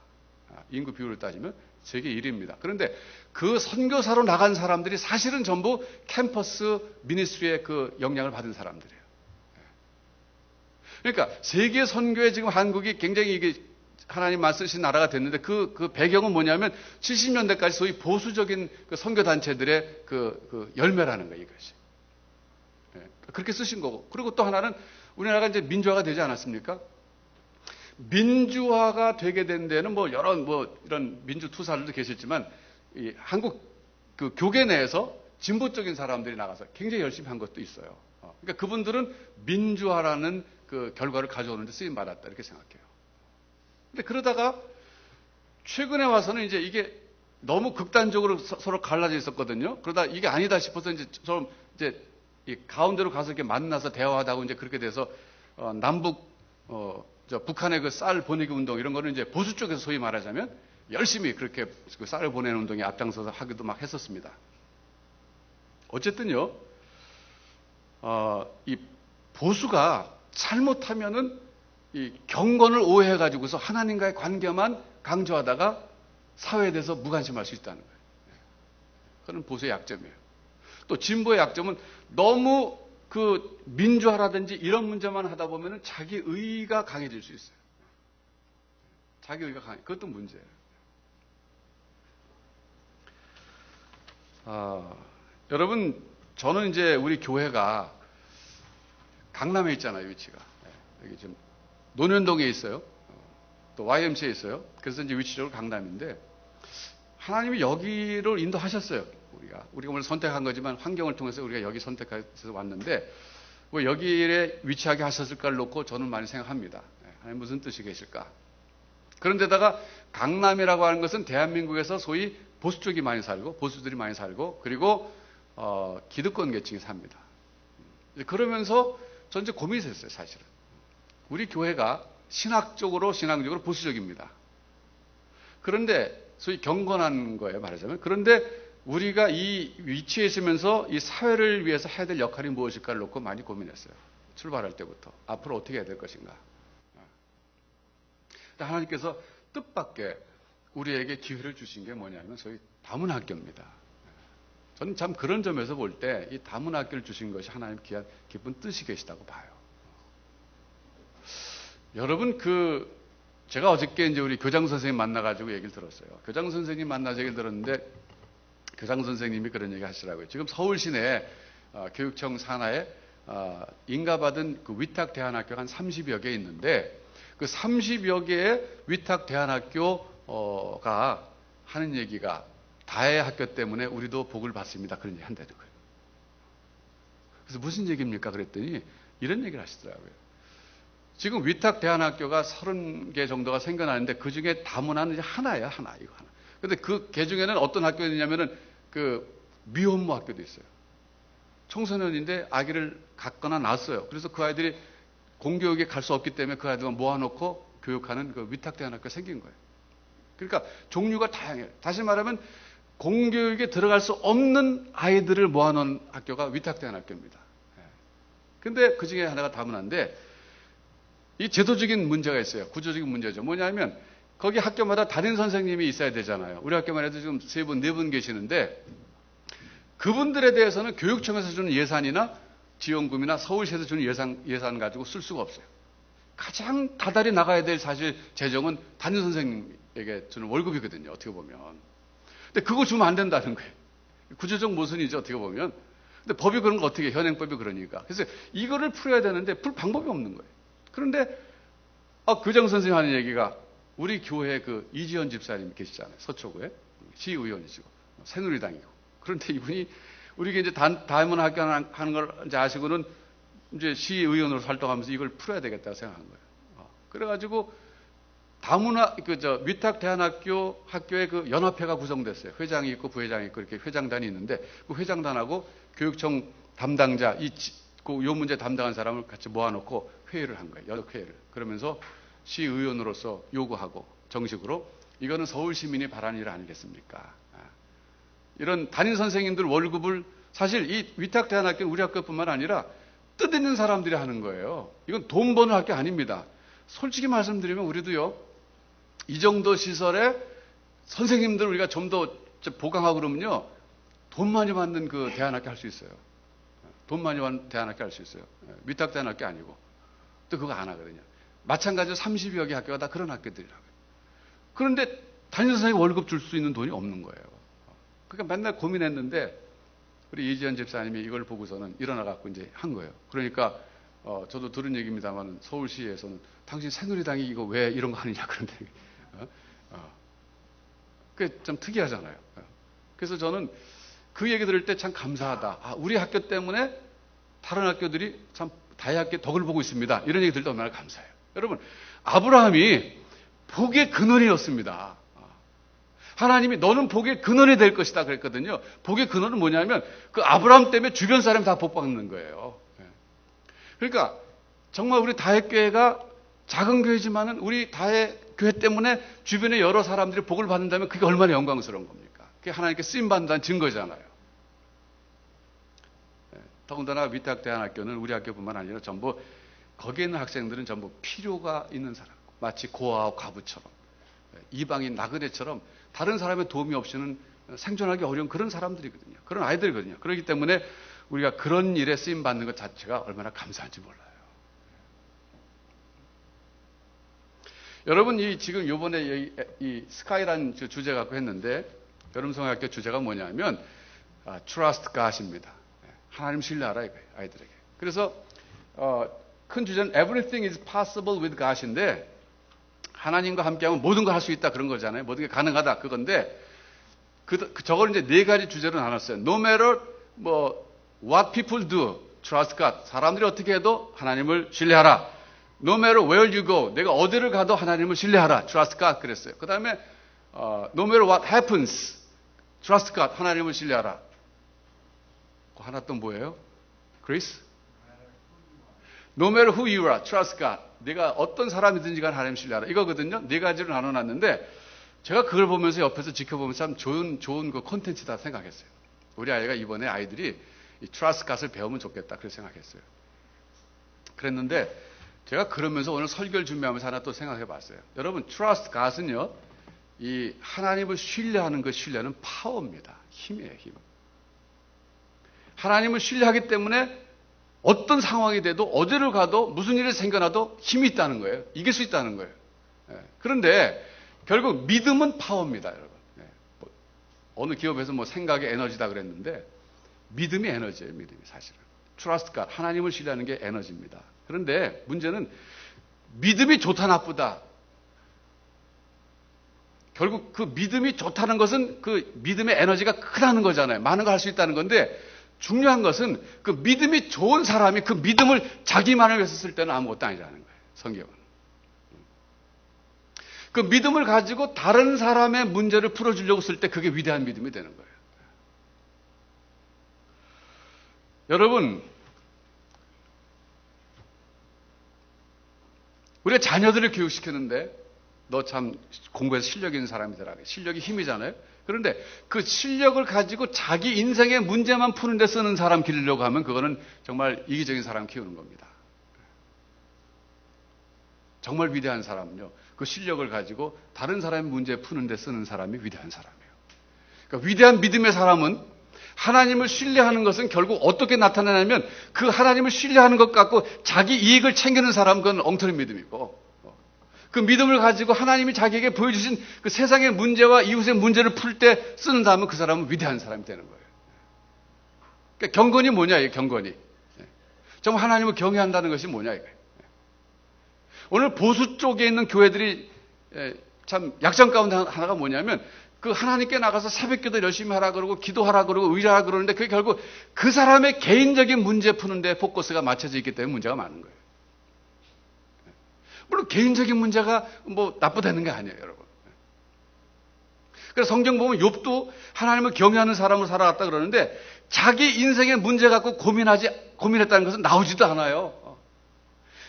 인구 비율로 따지면 세계 1위입니다. 그런데 그 선교사로 나간 사람들이 사실은 전부 캠퍼스 미니스트리의 그 영향을 받은 사람들이에요. 그러니까 세계 선교에 지금 한국이 굉장히 이게 하나님 말씀하신 나라가 됐는데 그 배경은 뭐냐면 70년대까지 소위 보수적인 그 선교단체들의 그 열매라는 거예요, 이것이. 그렇게 쓰신 거고. 그리고 또 하나는 우리나라가 이제 민주화가 되지 않았습니까? 민주화가 되게 된 데는 이런 민주 투사들도 계셨지만 이 한국 그 교계 내에서 진보적인 사람들이 나가서 굉장히 열심히 한 것도 있어요. 그러니까 그분들은 민주화라는 그 결과를 가져오는데 쓰임 받았다 이렇게 생각해요. 근데 그러다가 최근에 와서는 이제 이게 너무 극단적으로 서로 갈라져 있었거든요. 그러다 이게 아니다 싶어서 이제 이 가운데로 가서 이렇게 만나서 대화하다고 이제 그렇게 돼서 남북 북한의 그 쌀 보내기 운동 이런 거는 이제 보수 쪽에서 소위 말하자면 열심히 그렇게 그 쌀을 보내는 운동에 앞장서서 하기도 막 했었습니다. 어쨌든요, 이 보수가 잘못하면은 이 경건을 오해해가지고서 하나님과의 관계만 강조하다가 사회에 대해서 무관심할 수 있다는 거예요. 그건 보수의 약점이에요. 또 진보의 약점은 너무 그 민주화라든지 이런 문제만 하다 보면은 자기 의가 강해질 수 있어요. 자기 의가 강해. 그것도 문제예요. 여러분, 저는 이제 우리 교회가 강남에 있잖아요, 위치가. 여기 지금 논현동에 있어요. 또 YMCA에 있어요. 그래서 이제 위치적으로 강남인데 하나님이 여기를 인도하셨어요. 우리가 오늘 선택한 거지만 환경을 통해서 우리가 여기 선택해서 왔는데 왜 여기에 위치하게 하셨을까를 놓고 저는 많이 생각합니다. 하나님 무슨 뜻이 계실까? 그런데다가 강남이라고 하는 것은 대한민국에서 소위 보수 쪽이 많이 살고 보수들이 많이 살고 그리고 기득권 계층이 삽니다. 그러면서 전 이제 고민이 됐어요, 사실은. 우리 교회가 신학적으로 보수적입니다. 그런데 소위 경건한 거예요, 말하자면. 그런데 우리가 이 위치에 있으면서 이 사회를 위해서 해야 될 역할이 무엇일까를 놓고 많이 고민했어요. 출발할 때부터. 앞으로 어떻게 해야 될 것인가. 하나님께서 뜻밖의 우리에게 기회를 주신 게 뭐냐면 소위 다문학교입니다. 저는 참 그런 점에서 볼 때 이 다문학교를 주신 것이 하나님 귀한 깊은 뜻이 계시다고 봐요. 여러분 제가 어저께 이제 우리 교장 선생님 만나가지고 얘기를 들었어요. 교장 선생님 만나서 얘기를 들었는데, 교장 선생님이 그런 얘기 하시더라고요. 지금 서울 시내 교육청 산하에 인가받은 그 위탁 대안학교가 한 30여 개 있는데, 그 30여 개의 위탁 대안학교가 하는 얘기가 다의 학교 때문에 우리도 복을 받습니다. 그런 얘기 한다는 거예요. 그래서 무슨 얘기입니까? 그랬더니 이런 얘기를 하시더라고요. 지금 위탁 대안학교가 30개 정도가 생겨나는데 그 중에 다문화는 이제 하나예요. 하나. 이거 하나. 근데 그 개 중에는 어떤 학교가 있냐면은 그 미혼모 학교도 있어요. 청소년인데 아기를 갖거나 낳았어요. 그래서 그 아이들이 공교육에 갈 수 없기 때문에 그 아이들만 모아놓고 교육하는 그 위탁 대안학교가 생긴 거예요. 그러니까 종류가 다양해요. 다시 말하면 공교육에 들어갈 수 없는 아이들을 모아놓은 학교가 위탁 대안학교입니다. 근데 그 중에 하나가 다문화인데, 이 제도적인 문제가 있어요. 구조적인 문제죠. 뭐냐면 거기 학교마다 담임 선생님이 있어야 되잖아요. 우리 학교만 해도 지금 3분, 4분 계시는데, 그분들에 대해서는 교육청에서 주는 예산이나 지원금이나 서울시에서 주는 예산 가지고 쓸 수가 없어요. 가장 다달이 나가야 될 사실 재정은 담임 선생님에게 주는 월급이거든요. 어떻게 보면. 근데 그거 주면 안 된다는 거예요. 구조적 모순이죠. 어떻게 보면. 근데 법이 그런 거 어떻게 해? 현행법이 그러니까. 그래서 이거를 풀어야 되는데 풀 방법이 없는 거예요. 그런데 교장 선생님 하는 얘기가, 우리 교회 그 이지연 집사님 계시잖아요. 서초구에 시의원이시고 새누리당이고. 그런데 이분이 우리가 이제 다문화 학교 하는 걸 이제 아시고는 이제 시의원으로 활동하면서 이걸 풀어야 되겠다고 생각한 거예요. 그래가지고 다문화 위탁 대안학교 학교에 그 연합회가 구성됐어요. 회장이 있고 부회장이 있고 이렇게 회장단이 있는데, 그 회장단하고 교육청 담당자 요 문제 담당한 사람을 같이 모아놓고 회의를 한 거예요. 연합 회의를. 그러면서 시의원으로서 요구하고 정식으로, 이거는 서울 시민이 바라는 일 아니겠습니까? 이런 담임 선생님들 월급을, 사실 이 위탁 대안학교는 우리 학교뿐만 아니라 뜻 있는 사람들이 하는 거예요. 이건 돈 버는 학교 아닙니다. 솔직히 말씀드리면 우리도요, 이 정도 시설에 선생님들 우리가 좀 더 보강하고 그러면요, 돈 많이 받는 그 대안학교 할 수 있어요. 돈 많이 받는 대안학교 할 수 있어요. 위탁 대안학교 아니고. 또 그거 안 하거든요. 마찬가지로 30여 개 학교가 다 그런 학교들이라고요. 그런데 담임 선생님 월급 줄 수 있는 돈이 없는 거예요. 그러니까 맨날 고민했는데, 우리 이지연 집사님이 이걸 보고서는 일어나갖고 이제 한 거예요. 그러니까 저도 들은 얘기입니다만 서울시에서는 당신 새누리당이 이거 왜 이런 거 하느냐 그런데 그게 좀 특이하잖아요. 그래서 저는 그 얘기 들을 때 참 감사하다. 우리 학교 때문에 다른 학교들이 참 다의 학교에 덕을 보고 있습니다. 이런 얘기 들을 때 얼마나 감사해요. 여러분, 아브라함이 복의 근원이었습니다. 하나님이 너는 복의 근원이 될 것이다 그랬거든요. 복의 근원은 뭐냐면 그 아브라함 때문에 주변 사람이 다 복받는 거예요. 그러니까 정말 우리 다혜교회가 작은 교회지만은 우리 다혜교회 때문에 주변의 여러 사람들이 복을 받는다면 그게 얼마나 영광스러운 겁니까? 그게 하나님께 쓰임받는다는 증거잖아요. 더군다나 위탁 대안학교는 우리 학교뿐만 아니라 전부 거기에 있는 학생들은 전부 필요가 있는 사람, 마치 고아와 과부처럼, 이방인 나그네처럼 다른 사람의 도움이 없이는 생존하기 어려운 그런 사람들이거든요. 그런 아이들이거든요. 그렇기 때문에 우리가 그런 일에 쓰임 받는 것 자체가 얼마나 감사한지 몰라요. 여러분, 지금 요번에 이 스카이라는 주제 갖고 했는데, 여름성학교 주제가 뭐냐면 Trust God입니다. 하나님 신뢰하라 이거예요, 아이들에게. 그래서 큰 주제는 Everything is possible with God인데, 하나님과 함께하면 모든 걸 할 수 있다 그런 거잖아요. 모든 게 가능하다 그건데, 저걸 이제 4가지 주제로 나눴어요. No matter what people do, trust God. 사람들이 어떻게 해도 하나님을 신뢰하라. No matter where you go, 내가 어디를 가도 하나님을 신뢰하라. Trust God 그랬어요. 그 다음에 No matter what happens, trust God. 하나님을 신뢰하라. 하나 또 뭐예요? Grace? No matter who you are, trust God. 내가 어떤 사람이든지 간에 하나님 신뢰하라. 이거거든요. 4가지로 나눠놨는데, 제가 그걸 보면서 옆에서 지켜보면서 참 좋은 그 콘텐츠다 생각했어요. 우리 아이가 이번에 아이들이 이 Trust God을 배우면 좋겠다. 그렇게 생각했어요. 그랬는데, 제가 그러면서 오늘 설교를 준비하면서 하나 또 생각해 봤어요. 여러분, Trust God은요, 이 하나님을 신뢰하는 그 신뢰는 파워입니다. 힘이에요, 힘. 하나님을 신뢰하기 때문에 어떤 상황이 돼도 어디를 가도 무슨 일이 생겨나도 힘이 있다는 거예요. 이길 수 있다는 거예요. 그런데 결국 믿음은 파워입니다, 여러분. 뭐 어느 기업에서 뭐 생각의 에너지다 그랬는데 믿음이 에너지예요, 믿음이 사실은. Trust God, 하나님을 신뢰하는 게 에너지입니다. 그런데 문제는 믿음이 좋다 나쁘다. 결국 그 믿음이 좋다는 것은 그 믿음의 에너지가 크다는 거잖아요. 많은 걸 할 수 있다는 건데 중요한 것은 그 믿음이 좋은 사람이 그 믿음을 자기만을 위해서 쓸 때는 아무것도 아니라는 거예요. 성경은. 그 믿음을 가지고 다른 사람의 문제를 풀어주려고 쓸 때 그게 위대한 믿음이 되는 거예요. 여러분, 우리가 자녀들을 교육시키는데 너 참 공부해서 실력 있는 사람이 되라. 실력이 힘이잖아요. 그런데 그 실력을 가지고 자기 인생의 문제만 푸는 데 쓰는 사람 기르려고 하면 그거는 정말 이기적인 사람 키우는 겁니다. 정말 위대한 사람은요, 그 실력을 가지고 다른 사람의 문제 푸는 데 쓰는 사람이 위대한 사람이에요. 그러니까 위대한 믿음의 사람은 하나님을 신뢰하는 것은 결국 어떻게 나타나냐면 그 하나님을 신뢰하는 것 갖고 자기 이익을 챙기는 사람은 그건 엉터리 믿음이고, 그 믿음을 가지고 하나님이 자기에게 보여주신 그 세상의 문제와 이웃의 문제를 풀 때 쓰는 사람은 그 사람은 위대한 사람이 되는 거예요. 그러니까 경건이 뭐냐, 이 경건이. 정말 하나님을 경외한다는 것이 뭐냐, 이거예요. 오늘 보수 쪽에 있는 교회들이 참 약점 가운데 하나가 뭐냐면 그 하나님께 나가서 새벽기도 열심히 하라 그러고 기도하라 그러고 의뢰하라 그러는데 그게 결국 그 사람의 개인적인 문제 푸는데 포커스가 맞춰져 있기 때문에 문제가 많은 거예요. 물론 개인적인 문제가 뭐 나쁘다는 게 아니에요, 여러분. 그래서 성경 보면 욥도 하나님을 경외하는 사람으로 살아갔다 그러는데 자기 인생의 문제 갖고 고민했다는 것은 나오지도 않아요.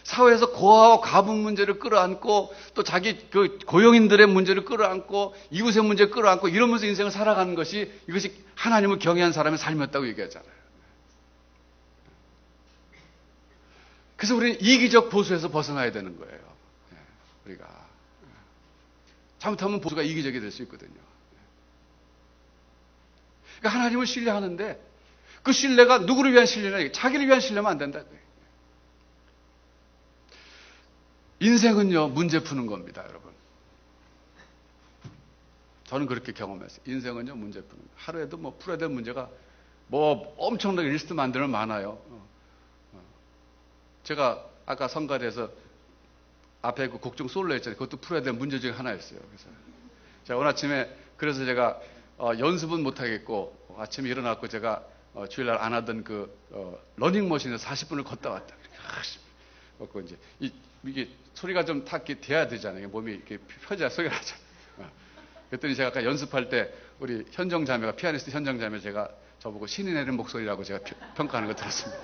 사회에서 고아와 가분 문제를 끌어안고 또 자기 그 고용인들의 문제를 끌어안고 이웃의 문제를 끌어안고 이러면서 인생을 살아가는 것이 이것이 하나님을 경외한 사람의 삶이었다고 얘기하잖아요. 그래서 우리는 이기적 보수에서 벗어나야 되는 거예요. 우리가 잘못하면 보수가 이기적이 될 수 있거든요. 그러니까 하나님을 신뢰하는데 그 신뢰가 누구를 위한 신뢰냐? 자기를 위한 신뢰면 안 된다. 인생은요, 문제 푸는 겁니다, 여러분. 저는 그렇게 경험했어요. 인생은요, 문제 푸는 거예요. 하루에도 뭐 풀어야 될 문제가 뭐 엄청나게 리스트 만들면 많아요. 제가 아까 성가대에서 앞에 그 곡중 솔로 했잖아요. 그것도 풀어야 될 문제 중에 하나였어요. 그래서 제가 오늘 아침에 그래서 제가 연습은 못 하겠고 아침에 일어났고 제가 주일날 안 하던 그 러닝머신에서 40분을 걷다 왔다. 걷고 이제 이게 소리가 좀 탁 돼야 되잖아요. 몸이 이렇게 펴져야 소리가 나잖아요. 그랬더니 제가 아까 연습할 때 우리 현정 자매가 피아니스트 현정 자매 제가 저보고 신이 내리는 목소리라고 제가 평가하는 거 들었습니다.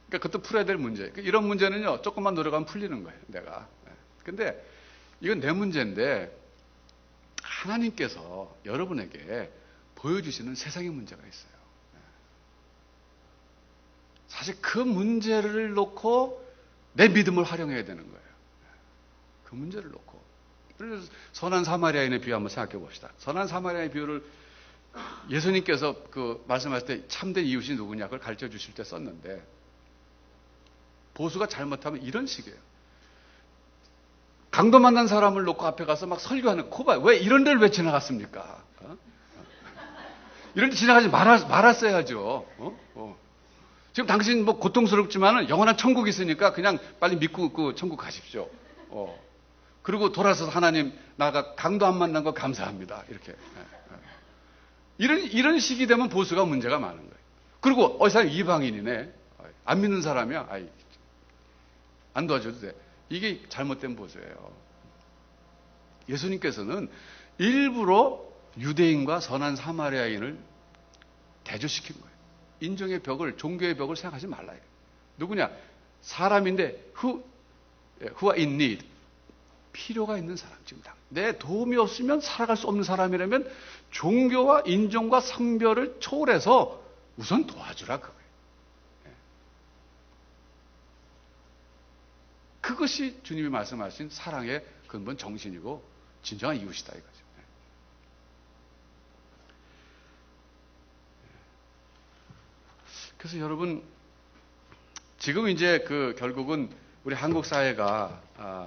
그러니까 그것도 풀어야 될 문제. 이런 문제는요, 조금만 노력하면 풀리는 거예요, 내가. 근데 이건 내 문제인데 하나님께서 여러분에게 보여주시는 세상의 문제가 있어요. 사실 그 문제를 놓고 내 믿음을 활용해야 되는 거예요. 그 문제를 놓고. 그래서 선한 사마리아인의 비유 한번 생각해 봅시다. 선한 사마리아인의 비유를 예수님께서 그 말씀하실 때 참된 이웃이 누구냐 그걸 가르쳐 주실 때 썼는데 보수가 잘못하면 이런 식이에요. 강도 만난 사람을 놓고 앞에 가서 막 설교하는 코바 왜 이런 데를 왜 지나갔습니까? 이런 데 지나가지 말았어야죠. 지금 당신 뭐 고통스럽지만은 영원한 천국이 있으니까 그냥 빨리 믿고 그 천국 가십시오. 그리고 돌아서서 하나님 나가 강도 안 만난 거 감사합니다. 이렇게. 이런 식이 되면 보수가 문제가 많은 거예요. 그리고 이 사람 이방인이네. 안 믿는 사람이야. 안 도와줘도 돼. 이게 잘못된 보수예요. 예수님께서는 일부러 유대인과 선한 사마리아인을 대조시킨 거예요. 인종의 벽을, 종교의 벽을 생각하지 말라. 누구냐? 사람인데 who are in need. 필요가 있는 사람. 지금 내 도움이 없으면 살아갈 수 없는 사람이라면 종교와 인종과 성별을 초월해서 우선 도와주라 그거예요. 그것이 주님이 말씀하신 사랑의 근본 정신이고 진정한 이웃이다 이거죠. 그래서 여러분 지금 이제 결국은 우리 한국 사회가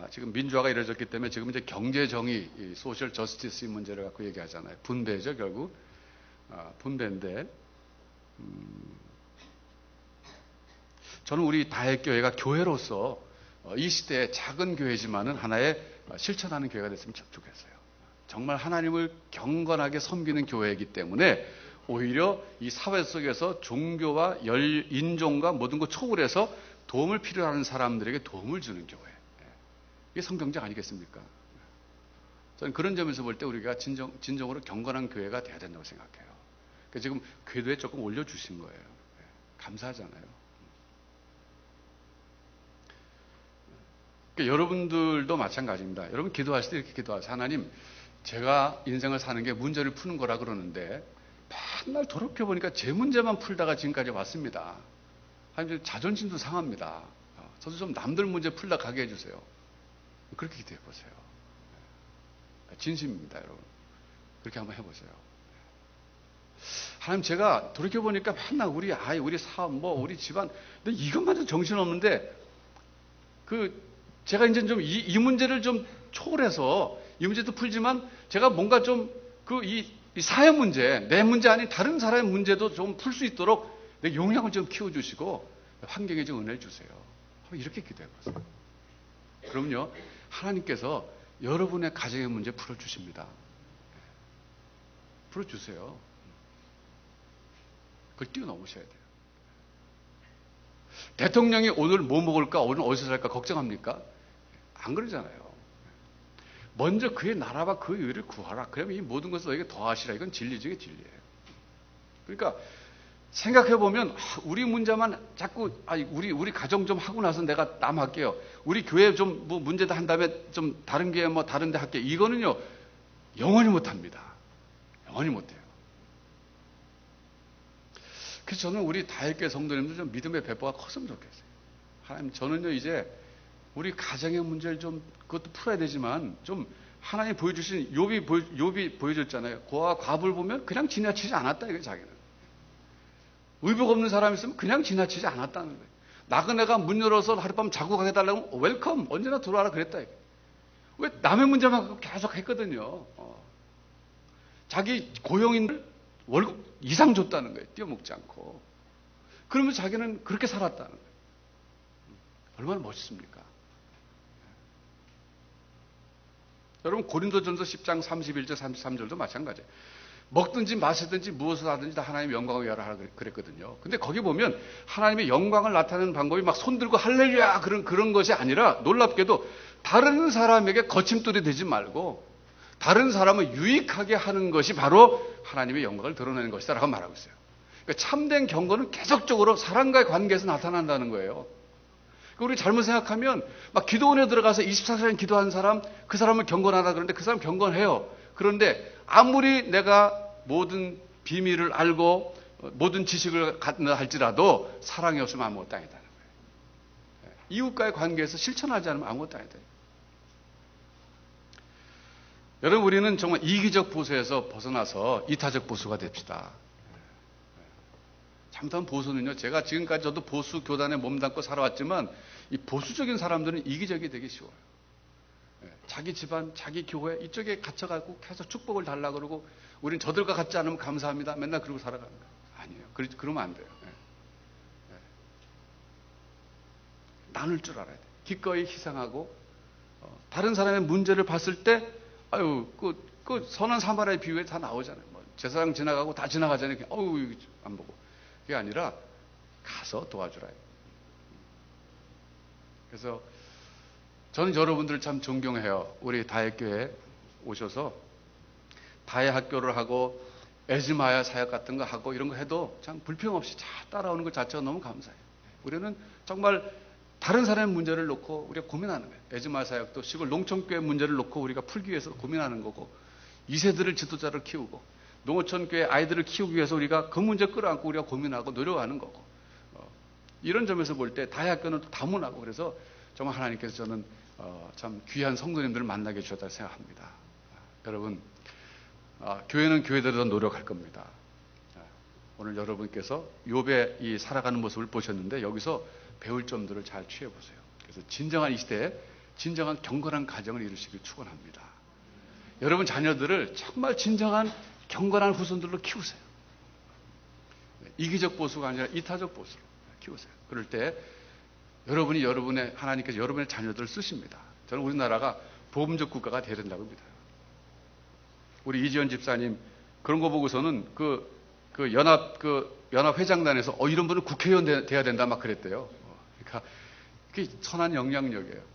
지금 민주화가 이루어졌기 때문에 지금 이제 경제 정의, 이 소셜 저스티스 문제를 갖고 얘기하잖아요. 분배죠, 결국. 분배인데, 저는 우리 다혜교회가 교회로서 이 시대에 작은 교회지만은 하나의 실천하는 교회가 됐으면 참 좋겠어요. 정말 하나님을 경건하게 섬기는 교회이기 때문에 오히려 이 사회 속에서 종교와 인종과 모든 것 초월해서 도움을 필요하는 사람들에게 도움을 주는 교회. 이게 성경적 아니겠습니까? 저는 그런 점에서 볼 때 우리가 진정으로 경건한 교회가 돼야 된다고 생각해요. 그러니까 지금 궤도에 조금 올려주신 거예요. 감사하잖아요. 그러니까 여러분들도 마찬가지입니다. 여러분 기도하실 때 이렇게 기도하세요. 하나님, 제가 인생을 사는 게 문제를 푸는 거라 그러는데 맨날 돌이켜보니까 제 문제만 풀다가 지금까지 왔습니다. 하나님, 자존심도 상합니다. 저도 좀 남들 문제 풀다 가게 해주세요. 그렇게 기도해 보세요. 진심입니다, 여러분. 그렇게 한번 해보세요. 하나님, 제가 돌이켜보니까 맨날 우리 아이, 우리 사업, 우리 집안, 근데 이것만 해도 정신없는데, 제가 이제 좀 이 문제를 좀 초월해서 이 문제도 풀지만 제가 뭔가 좀 이 사회 문제, 내 문제 아닌 다른 사람의 문제도 좀 풀 수 있도록 내 용량을 좀 키워주시고 환경에 좀 은혜를 주세요. 이렇게 기도해 보세요. 그럼요, 하나님께서 여러분의 가정의 문제 풀어주십니다. 풀어주세요. 그걸 뛰어넘으셔야 돼요. 대통령이 오늘 뭐 먹을까, 오늘 어디서 살까 걱정합니까? 안 그러잖아요. 먼저 그의 나라와 그의 의를 구하라. 그러면 이 모든 것을 너에게 더하시라. 이건 진리 중에 진리예요. 그러니까 생각해보면 우리 문제만 자꾸 우리 가정 좀 하고 나서 내가 남 할게요. 우리 교회 좀 문제도 한 다음에 좀 다른 교회 다른 데 할게요. 이거는요 영원히 못합니다. 영원히 못해요. 그래서 저는 우리 다일교회 성도님들 좀 믿음의 배포가 컸으면 좋겠어요. 하나님, 저는요 이제 우리 가정의 문제를 좀 그것도 풀어야 되지만 좀 하나님 보여주신 욥이 보여줬잖아요. 고아와 과부를 보면 그냥 지나치지 않았다 이거예요. 자기는 의복 없는 사람이 있으면 그냥 지나치지 않았다는 거예요. 나그네가 문 열어서 하룻밤 자고 가게 달라고 하면 웰컴, 언제나 들어와라 그랬다 이거예요. 왜 남의 문제만 계속 했거든요. 자기 고용인들 월급 이상 줬다는 거예요. 띄어먹지 않고. 그러면서 자기는 그렇게 살았다는 거예요. 얼마나 멋있습니까? 여러분 고린도전서 10장 31절 33절도 마찬가지예요. 먹든지 마시든지 무엇을 하든지 다 하나님의 영광을 위하여 하라 그랬거든요. 근데 거기 보면 하나님의 영광을 나타내는 방법이 막 손들고 할렐루야 그런 것이 아니라 놀랍게도 다른 사람에게 거침돌이 되지 말고 다른 사람을 유익하게 하는 것이 바로 하나님의 영광을 드러내는 것이다라고 말하고 있어요. 그러니까 참된 경건은 계속적으로 사람과의 관계에서 나타난다는 거예요. 우리 잘못 생각하면 막 기도원에 들어가서 24시간 기도하는 사람, 그 사람을 경건하다 그러는데 그 사람 경건해요. 그런데 아무리 내가 모든 비밀을 알고 모든 지식을 갖는다 할지라도 사랑이 없으면 아무것도 아니다는 거예요. 이웃과의 관계에서 실천하지 않으면 아무것도 아니다. 여러분, 우리는 정말 이기적 보수에서 벗어나서 이타적 보수가 됩시다. 잘못한 보수는요, 제가 지금까지 저도 보수 교단에 몸담고 살아왔지만 이 보수적인 사람들은 이기적이 되기 쉬워요. 자기 집안, 자기 교회 이쪽에 갇혀가고 계속 축복을 달라 그러고 우린 저들과 같지 않으면 감사합니다. 맨날 그러고 살아가는 거예요. 아니에요. 그러면 안 돼요. 나눌 줄 알아야 돼요. 기꺼이 희생하고 다른 사람의 문제를 봤을 때 그 선한 사마리아의 비유에 다 나오잖아요. 제사장 지나가고 다 지나가잖아요. 안 보고. 그게 아니라 가서 도와주라. 그래서 저는 여러분들을 참 존경해요. 우리 다혜교회 오셔서 다혜 학교를 하고 에즈마야 사역 같은 거 하고 이런 거 해도 참 불평 없이 잘 따라오는 것 자체가 너무 감사해요. 우리는 정말 다른 사람의 문제를 놓고 우리가 고민하는 거예요. 에즈마야 사역도 시골 농촌교회 문제를 놓고 우리가 풀기 위해서 고민하는 거고 2세들을 지도자를 키우고 농어촌교회 아이들을 키우기 위해서 우리가 그 문제 끌어안고 우리가 고민하고 노력하는 거고 이런 점에서 볼 때 다혜 학교는 다문화고 그래서 정말 하나님께서 저는 참 귀한 성도님들을 만나게 해주셨다고 생각합니다. 여러분, 교회는 교회대로 노력할 겁니다. 오늘 여러분께서 욥의 이 살아가는 모습을 보셨는데 여기서 배울 점들을 잘 취해보세요. 그래서 진정한 이 시대에 진정한 경건한 가정을 이루시길 축원합니다. 여러분 자녀들을 정말 진정한 경건한 후손들로 키우세요. 이기적 보수가 아니라 이타적 보수로 키우세요. 그럴 때 여러분의 하나님께서 여러분의 자녀들을 쓰십니다. 저는 우리나라가 보험적 국가가 되어야 된다고 믿어요. 우리 이지연 집사님 그런 거 보고서는 연합 회장단에서 이런 분은 국회의원 돼야 된다 막 그랬대요. 그러니까 그게 선한 영향력이에요.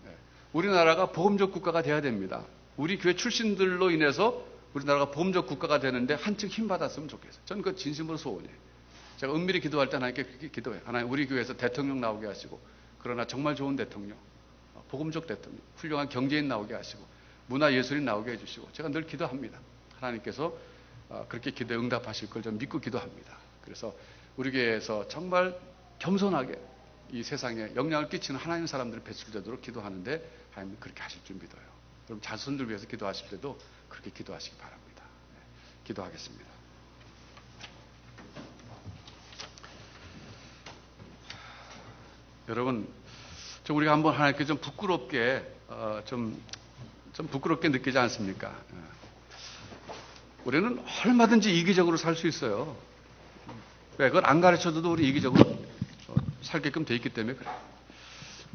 우리나라가 보험적 국가가 돼야 됩니다. 우리 교회 출신들로 인해서 우리나라가 보험적 국가가 되는데 한층 힘 받았으면 좋겠어요. 저는 그 진심으로 소원해요. 제가 은밀히 기도할 때 하나님께 그렇게 기도해요. 하나님 우리 교회에서 대통령 나오게 하시고, 그러나 정말 좋은 대통령, 복음적 대통령, 훌륭한 경제인 나오게 하시고, 문화예술인 나오게 해주시고, 제가 늘 기도합니다. 하나님께서 그렇게 기도에 응답하실 걸 좀 믿고 기도합니다. 그래서 우리 교회에서 정말 겸손하게 이 세상에 영향을 끼치는 하나님 사람들을 배출되도록 기도하는데 하나님 그렇게 하실 줄 믿어요. 여러분 자손들 위해서 기도하실 때도 그렇게 기도하시기 바랍니다. 기도하겠습니다. 여러분, 우리가 한번 하나님께 좀 부끄럽게 좀 부끄럽게 느끼지 않습니까? 우리는 얼마든지 이기적으로 살 수 있어요. 왜? 그걸 안 가르쳐줘도 우리 이기적으로 살게끔 돼 있기 때문에 그래요.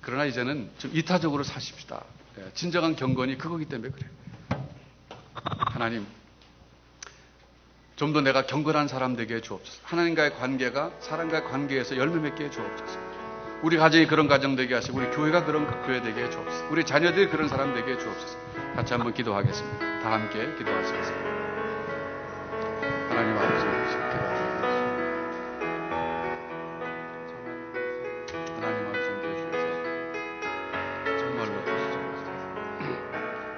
그러나 이제는 좀 이타적으로 사십시다. 진정한 경건이 그거기 때문에 그래요. 하나님, 좀 더 내가 경건한 사람 되게 해 주옵소서. 하나님과의 관계가 사람과의 관계에서 열매 맺게 해 주옵소서. 우리 가정이 그런 가정 되게 하시고 우리 교회가 그런 교회 되게 해 주옵소서. 우리 자녀들이 그런 사람 되게 해 주옵소서. 같이 한번 기도하겠습니다. 다 함께 기도하시겠습니다. 하나님 아버지, 기도하시겠습니다. 하나님 아버지 함께해 주셔서 정말로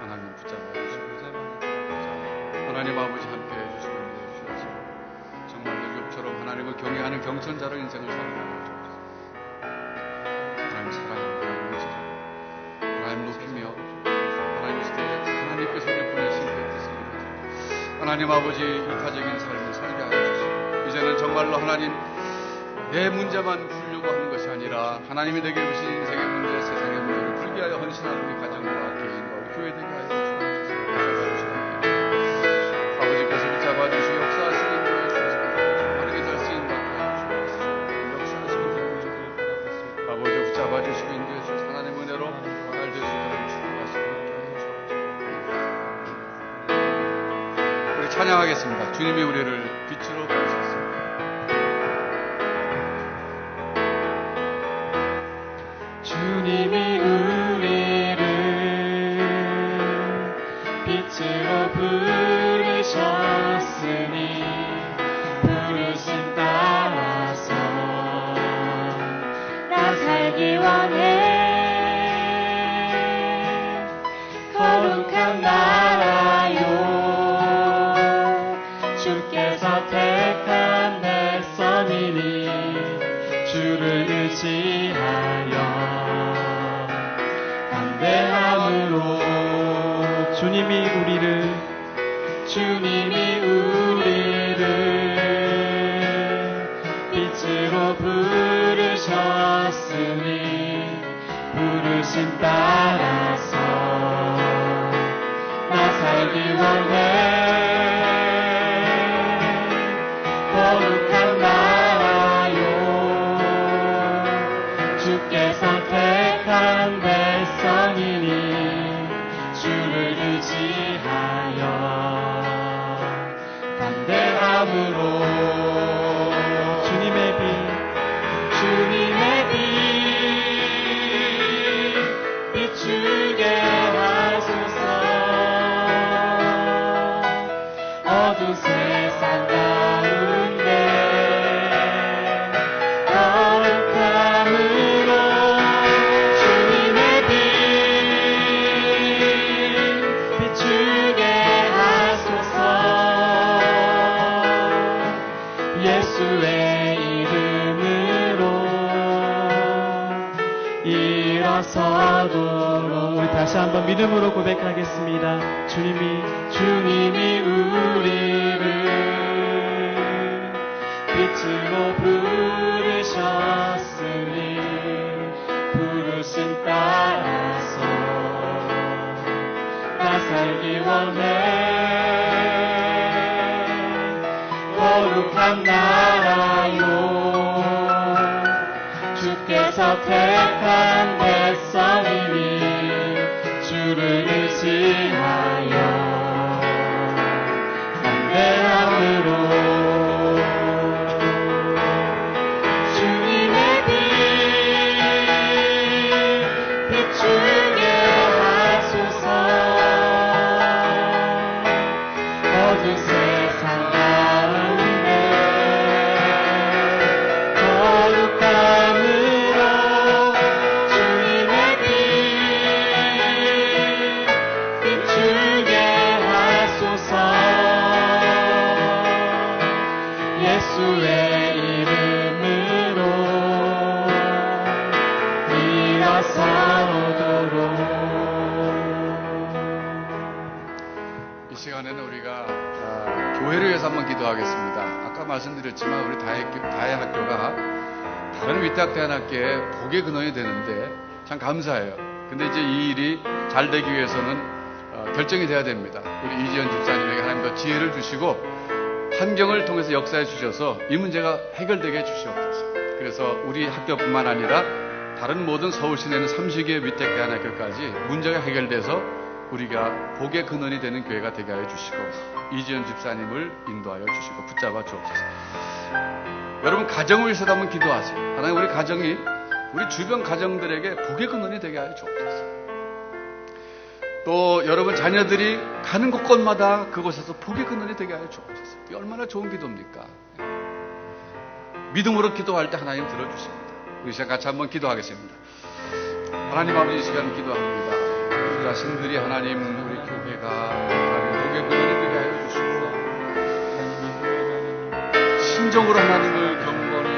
하나님 붙잡아 주시고 하나님 아버지 함께해 주시고 인도해 주셔서 정말로 욥처럼 하나님을 경외하는 경천자로 인생을 살아가는 하나님 사랑합니다. 하나님 의지로 하나님 높이며 하나님 시대에 하나님께서 우리 보내신 그 뜻을 이루어서 하나님 아버지 이타적인 삶을 살게 하여 주시고 이제는 정말로 하나님 내 문제만 풀려고 하는 것이 아니라 하나님이 내게 주신 인생의 문제, 세상의 문제를 풀게 하여 헌신하는 우리 가정과 개인과 우리 교회 되게 하여 주시옵소서. 아버지께서 붙잡아 주시고 역사하시고 인도해 주셔서 하나님의 잘 쓰임 받게 하여 주시옵소서. 역사하시고 인도해 주시옵소서. 아버지 붙잡아 주시고 인도해 주셔서 하나님의 은혜로 잘 되시기를 축복하시고 우리 찬양하겠습니다. 주님이 우리를 빛으로 부르셨습니다. 주님이 우리를 빛으로 부르셨으니 부르심 따라서 나 살기 원해. 거룩한 나라요 주께서 택한 백성이니 주를 의지하여 담대함으로 주님이 우리를 빛으로 부르셨으니 부르심 따라서 나 살기 원해. 거룩한 나라요 주께서 택한 백성이니 주를 의지하여 담대함으로 주님의 빛 비추게 하소서. 어두운 세상 가운데 거룩함으로 주님의 빛 비추게 하소서. 예수의 이름으로 일어서도록. 우리 다시 한번 믿음으로 고백하겠습니다. 주님이 우리를 빛으로 부르셨으니 부르심 따라서 살기 원해. 거룩한 나라요 주께서 택한 백성이니 주를 의지하여 담대함으로 주님의 빛 비추게 하소서. 어두운 세상 가운데 거룩함으로 주님의 빛 비추게 하소서. 예수의 이름으로 일어서도록. 이 시간에는 우리가 교회를 위해서 한번 기도하겠습니다. 아까 말씀드렸지만 우리 다혜 학교가 다른 위탁대안학교의 복의 근원이 되는데 참 감사해요. 근데 이제 이 일이 잘 되기 위해서는 결정이 돼야 됩니다. 우리 이지연 집사님에게 하나님 더 지혜를 주시고 환경을 통해서 역사해 주셔서 이 문제가 해결되게 해 주시옵소서. 그래서 우리 학교뿐만 아니라 다른 모든 서울 시내는 30개 위탁대안학교까지 문제가 해결돼서 우리가 복의 근원이 되는 교회가 되게 하여 주시고 이지연 집사님을 인도하여 주시고 붙잡아 주옵소서. 여러분 가정을 위해서도 한번 기도하세요. 하나님 우리 가정이 우리 주변 가정들에게 복의 근원이 되게 하여 주옵소서. 또 여러분 자녀들이 가는 곳곳마다 그곳에서 복의 근원이 되게 하여 주옵소서. 이게 얼마나 좋은 기도입니까? 믿음으로 기도할 때 하나님 들어주십니다. 우리 시간 같이 한번 기도하겠습니다. 하나님 아버지 이 시간 기도합니다. 우리 자신들이 하나님 우리 교회가 하나님 복의 근원이 되게 하여 주시고 신정으로 하나님을 경건히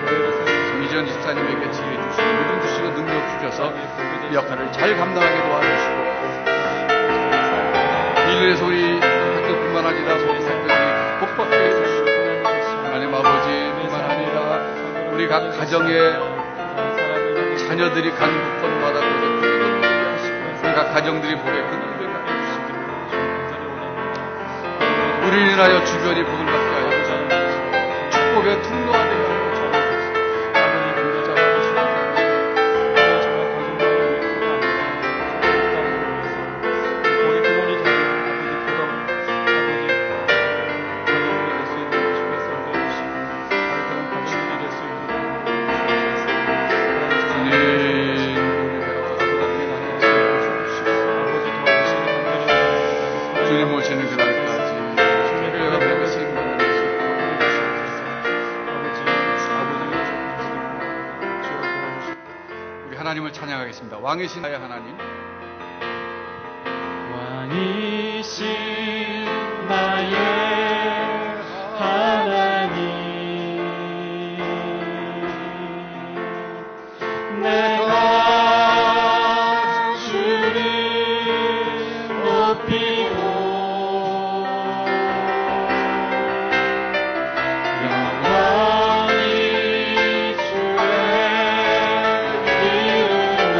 경외하는 이지연 집사님에게 지혜 주시고 믿음 주시고 능력 주셔서 이 역할을 잘 감당하게 도와주시고 이를 위해서 우리 학교뿐만 아니라 모든 학교들이 복받게 해주시고 하나님 아버지뿐만 아니라 우리 각 가정의 자녀들이 가는 곳곳마다 복의 근원이 되게 하시고 우리 각 가정들이 복의 근원이 되게 하시고 우리를 인하여 주변이 복을 받게 하여 주시고 축복의 통로가 되게 하여 주시고 주님 오시는 그날까지 교회가 백신 받는 우리 하나님을 찬양하겠습니다. 왕이신 나의 하나님, 왕이신 나의 하나님, 내가 주를 높이고 영원히 주의 이름을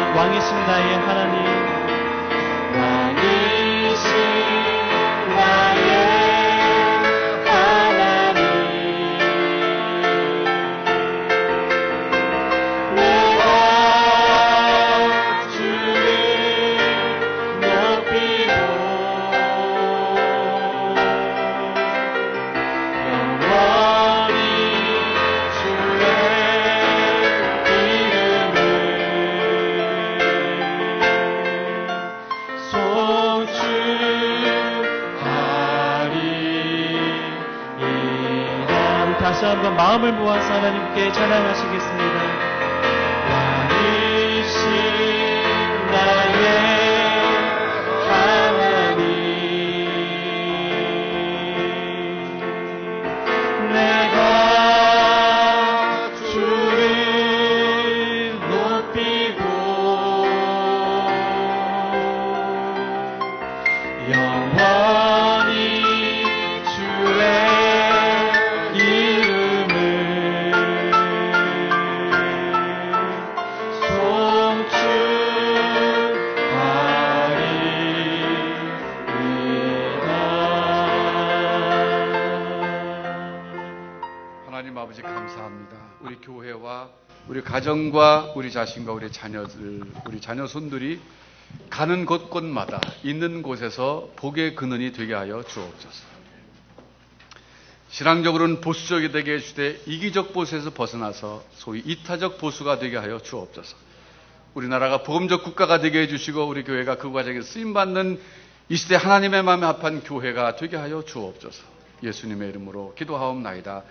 소축하리이다. 왕이신 나의 하나님, 왕이신 나의 하나님, 내가 주를 높이고 영원히 주의 이름을 소축하리이다. 우리 다시 한번 마음을 모아서 하나님께 찬양하시겠습니다. 왕이신 나의 하나님, 내가 주를 높이고 영원히 주의 하나님 아버지 감사합니다. 우리 교회와 우리 가정과 우리 자신과 우리 자녀들, 우리 자녀손들이 가는 곳곳마다 있는 곳에서 복의 근원이 되게 하여 주옵소서. 신앙적으로는 보수적이 되게 해주되 이기적 보수에서 벗어나서 소위 이타적 보수가 되게 하여 주옵소서. 우리나라가 복음적 국가가 되게 해주시고 우리 교회가 그 과정에 쓰임받는 이 시대 하나님의 마음에 합한 교회가 되게 하여 주옵소서. 예수님의 이름으로 기도하옵나이다.